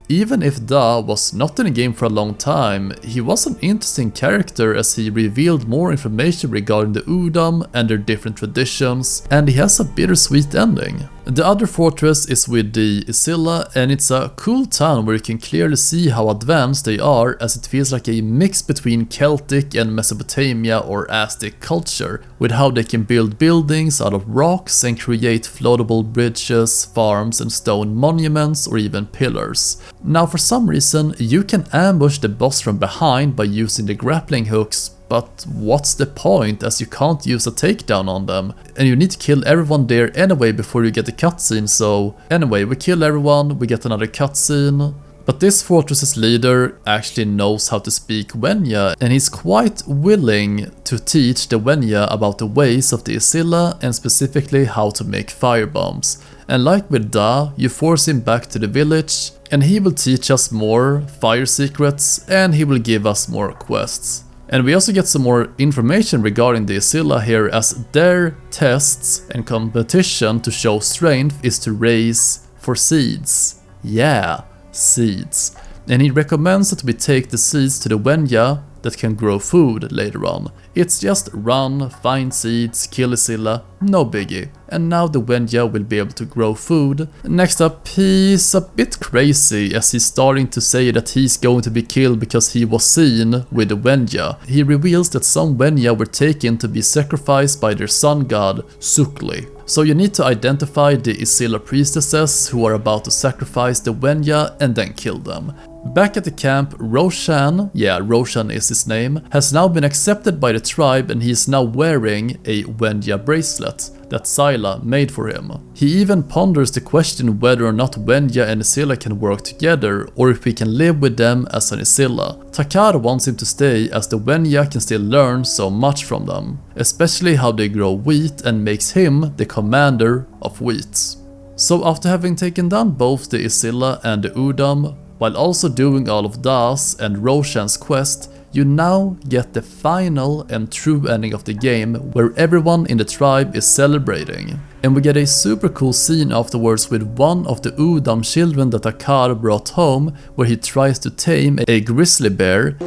Even if Da was not in the game for a long time, he was an interesting character as he revealed more information regarding the Udam and their different traditions, and he has a bittersweet ending. The other fortress is with the Izila, and it's a cool town where you can clearly see how advanced they are, as it feels like a mix between Celtic and Mesopotamia or Aztec culture, with how they can build buildings out of rocks and create floatable bridges, farms and stone monuments or even pillars. Now for some reason you can ambush the boss from behind by using the grappling hooks, but what's the point as you can't use a takedown on them? And you need to kill everyone there anyway before you get the cutscene, so anyway, we kill everyone, we get another cutscene. But this fortress's leader actually knows how to speak Wenja, and he's quite willing to teach the Wenja about the ways of the Izila and specifically how to make firebombs. And like with Da, you force him back to the village and he will teach us more fire secrets and he will give us more quests. And we also get some more information regarding the Izila here, as their tests and competition to show strength is to raise for seeds. Yeah, seeds. And he recommends that we take the seeds to the Wenja that can grow food later on. It's just run, find seeds, kill Izila, no biggie. And now the Wenja will be able to grow food. Next up, he's a bit crazy as he's starting to say that he's going to be killed because he was seen with the Wenja. He reveals that some Wenja were taken to be sacrificed by their sun god, Sukli. So you need to identify the Izila priestesses who are about to sacrifice the Wenja and then kill them. Back at the camp, Roshani, yeah, Roshani is his name, has now been accepted by the tribe and he is now wearing a Wenja bracelet that Izila made for him. He even ponders the question whether or not Wenja and Izila can work together, or if he can live with them as an Izila. Takar wants him to stay as the Wenja can still learn so much from them, especially how they grow wheat, and makes him the commander of wheat. So after having taken down both the Izila and the Udam, while also doing all of Das and Roshan's quest, you now get the final and true ending of the game, where everyone in the tribe is celebrating. And we get a super cool scene afterwards with one of the Udam children that Takar brought home, where he tries to tame a grizzly bear.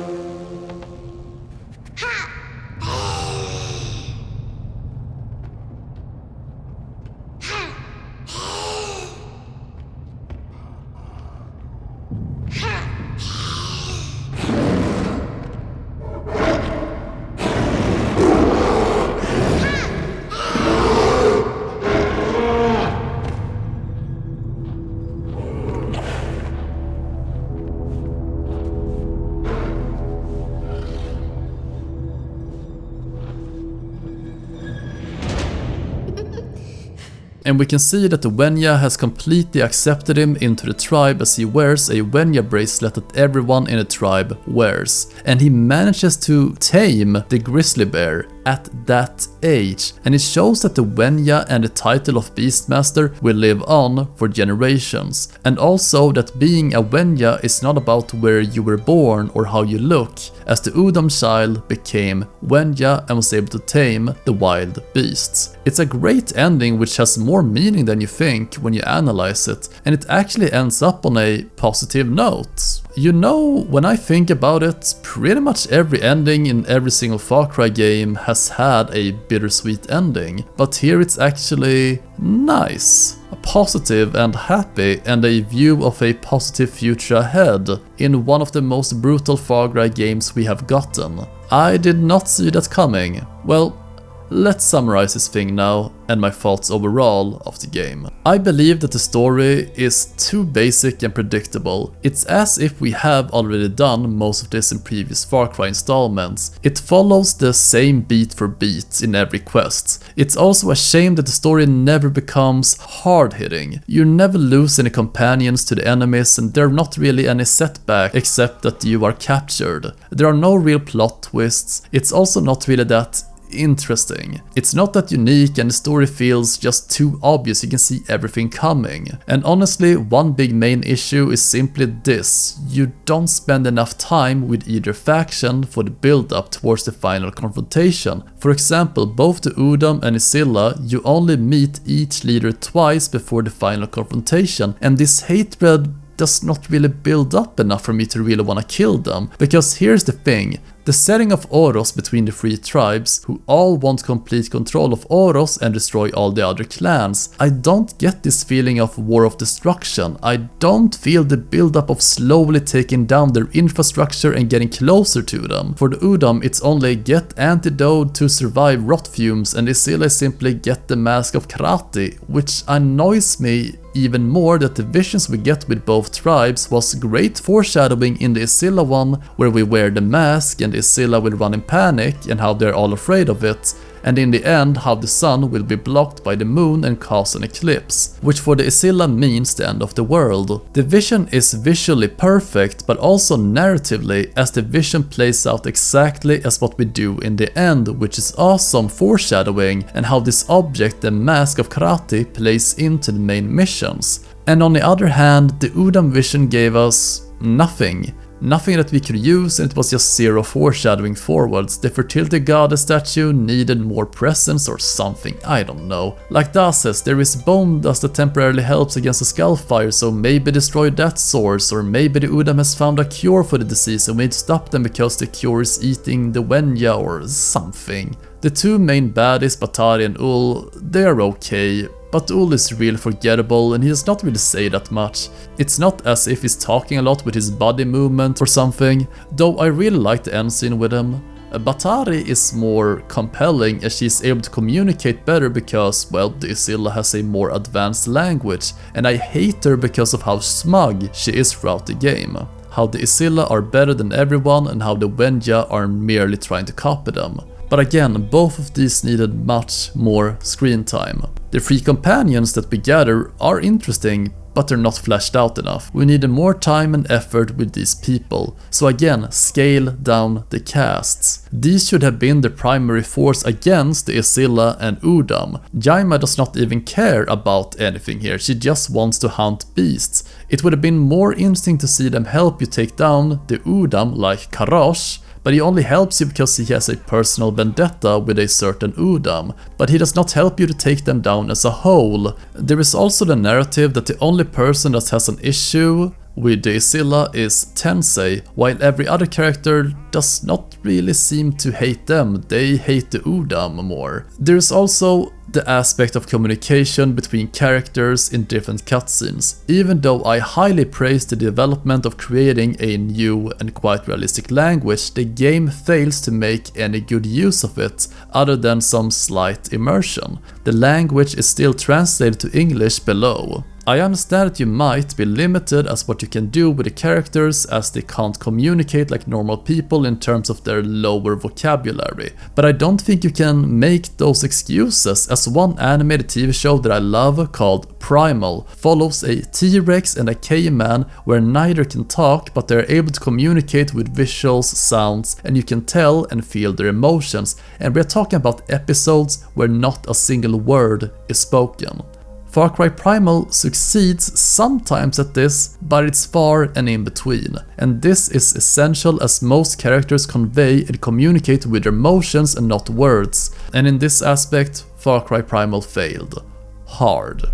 And we can see that the Wenja has completely accepted him into the tribe, as he wears a Wenja bracelet that everyone in the tribe wears. And he manages to tame the grizzly bear at that age, and it shows that the Wenja and the title of Beastmaster will live on for generations, and also that being a Wenja is not about where you were born or how you look, as the Udam child became Wenja and was able to tame the wild beasts. It's a great ending which has more meaning than you think when you analyze it, and it actually ends up on a positive note. You know, when I think about it, pretty much every ending in every single Far Cry game has had a bittersweet ending, but here it's actually nice, positive and happy, and a view of a positive future ahead in one of the most brutal Far Cry games we have gotten. I did not see that coming. Well, let's summarize this thing now and my thoughts overall of the game. I believe that the story is too basic and predictable. It's as if we have already done most of this in previous Far Cry installments. It follows the same beat for beat in every quest. It's also a shame that the story never becomes hard-hitting. You never lose any companions to the enemies, and there are not really any setbacks except that you are captured. There are no real plot twists. It's also not really that interesting. It's not that unique, and the story feels just too obvious. You can see everything coming. And honestly, one big main issue is simply this: you don't spend enough time with either faction for the build up towards the final confrontation. For example, both the Udam and Izila, you only meet each leader twice before the final confrontation, and this hatred does not really build up enough for me to really want to kill them. Because here's the thing: the setting of Oros between the three tribes, who all want complete control of Oros and destroy all the other clans, I don't get this feeling of war of destruction. I don't feel the build-up of slowly taking down their infrastructure and getting closer to them. For the Udam, it's only get antidote to survive rot fumes, and Izila simply get the mask of karate, which annoys me even more that the visions we get with both tribes was great foreshadowing in the Izila one, where we wear the mask and Izila will run in panic and how they're all afraid of it, and in the end how the sun will be blocked by the moon and cause an eclipse, which for the Izila means the end of the world. The vision is visually perfect, but also narratively, as the vision plays out exactly as what we do in the end, which is awesome foreshadowing, and how this object, the mask of karate, plays into the main missions. And on the other hand, the Udam vision gave us nothing. Nothing that we could use, and it was just zero foreshadowing forwards. The fertility goddess statue needed more presence or something, I don't know. Like Das says, there is bone dust that temporarily helps against the skullfire, so maybe destroy that source, or maybe the Udam has found a cure for the disease and we need to stop them because the cure is eating the Wenja or something. The two main baddies, Batari and Ul, they are okay, but Ul is really forgettable and he does not really say that much. It's not as if he's talking a lot with his body movement or something, though I really like the end scene with him. Batari is more compelling as she's able to communicate better because, well, the Izila has a more advanced language, and I hate her because of how smug she is throughout the game. How the Izila are better than everyone and how the Wenja are merely trying to copy them. but again, both of these needed much more screen time. The 3 companions that we gather are interesting, but they're not fleshed out enough. We needed more time and effort with these people, so again, scale down the casts. These should have been the primary force against the Izila and Udam. Jayma does not even care about anything here, she just wants to hunt beasts. It would have been more interesting to see them help you take down the Udam like Karoosh, but he only helps you because he has a personal vendetta with a certain Udam, but he does not help you to take them down as a whole. There is also the narrative that the only person that has an issue with the Izila is Tensei, while every other character does not really seem to hate them, they hate the Udam more. There is also the aspect of communication between characters in different cutscenes. Even though I highly praise the development of creating a new and quite realistic language, the game fails to make any good use of it other than some slight immersion. The language is still translated to English below. I understand that you might be limited as what you can do with the characters as they can't communicate like normal people in terms of their lower vocabulary, but I don't think you can make those excuses, as one animated TV show that I love called Primal follows a T-Rex and a caveman where neither can talk but they're able to communicate with visuals, sounds, and you can tell and feel their emotions, and we're talking about episodes where not a single word is spoken. Far Cry Primal succeeds sometimes at this, but it's far and in between, and this is essential as most characters convey and communicate with their emotions and not words, and in this aspect Far Cry Primal failed. Hard.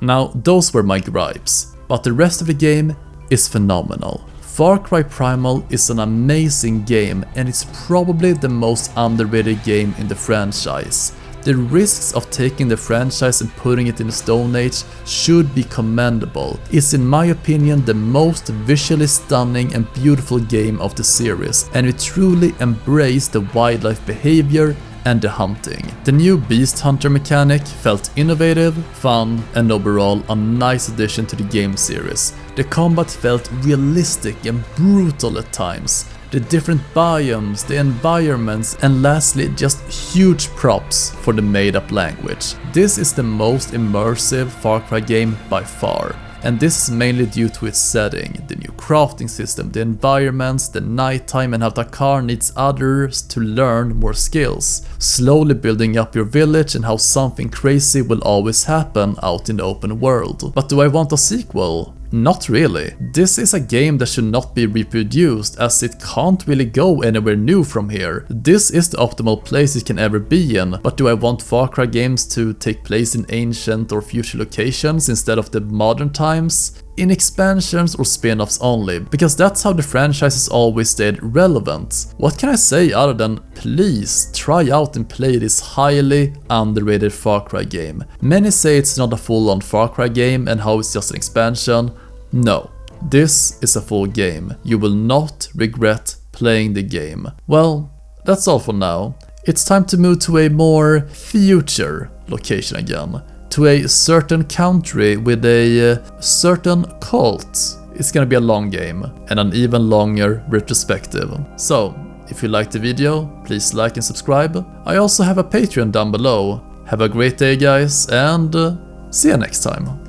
Now those were my gripes, but the rest of the game is phenomenal. Far Cry Primal is an amazing game and it's probably the most underrated game in the franchise. The risks of taking the franchise and putting it in the Stone Age should be commendable. It's in my opinion the most visually stunning and beautiful game of the series, and it truly embraced the wildlife behavior and the hunting. The new Beast Hunter mechanic felt innovative, fun, and overall a nice addition to the game series. The combat felt realistic and brutal at times. The different biomes, the environments, and lastly just huge props for the made-up language. This is the most immersive Far Cry game by far, and this is mainly due to its setting, the new crafting system, the environments, the nighttime, and how Takar needs others to learn more skills, slowly building up your village, and how something crazy will always happen out in the open world. But do I want a sequel? Not really. This is a game that should not be reproduced as it can't really go anywhere new from here. This is the optimal place it can ever be in, but do I want Far Cry games to take place in ancient or future locations instead of the modern times? In expansions or spin-offs only, because that's how the franchise has always stayed relevant. What can I say other than please try out and play this highly underrated Far Cry game. Many say it's not a full-on Far Cry game and how it's just an expansion. No, this is a full game. You will not regret playing the game. Well, that's all for now. It's time to move to a more future location again. To a certain country with a certain cult. It's gonna be a long game and an even longer retrospective. So, if you liked the video, please like and subscribe. I also have a Patreon down below. Have a great day guys, and see you next time.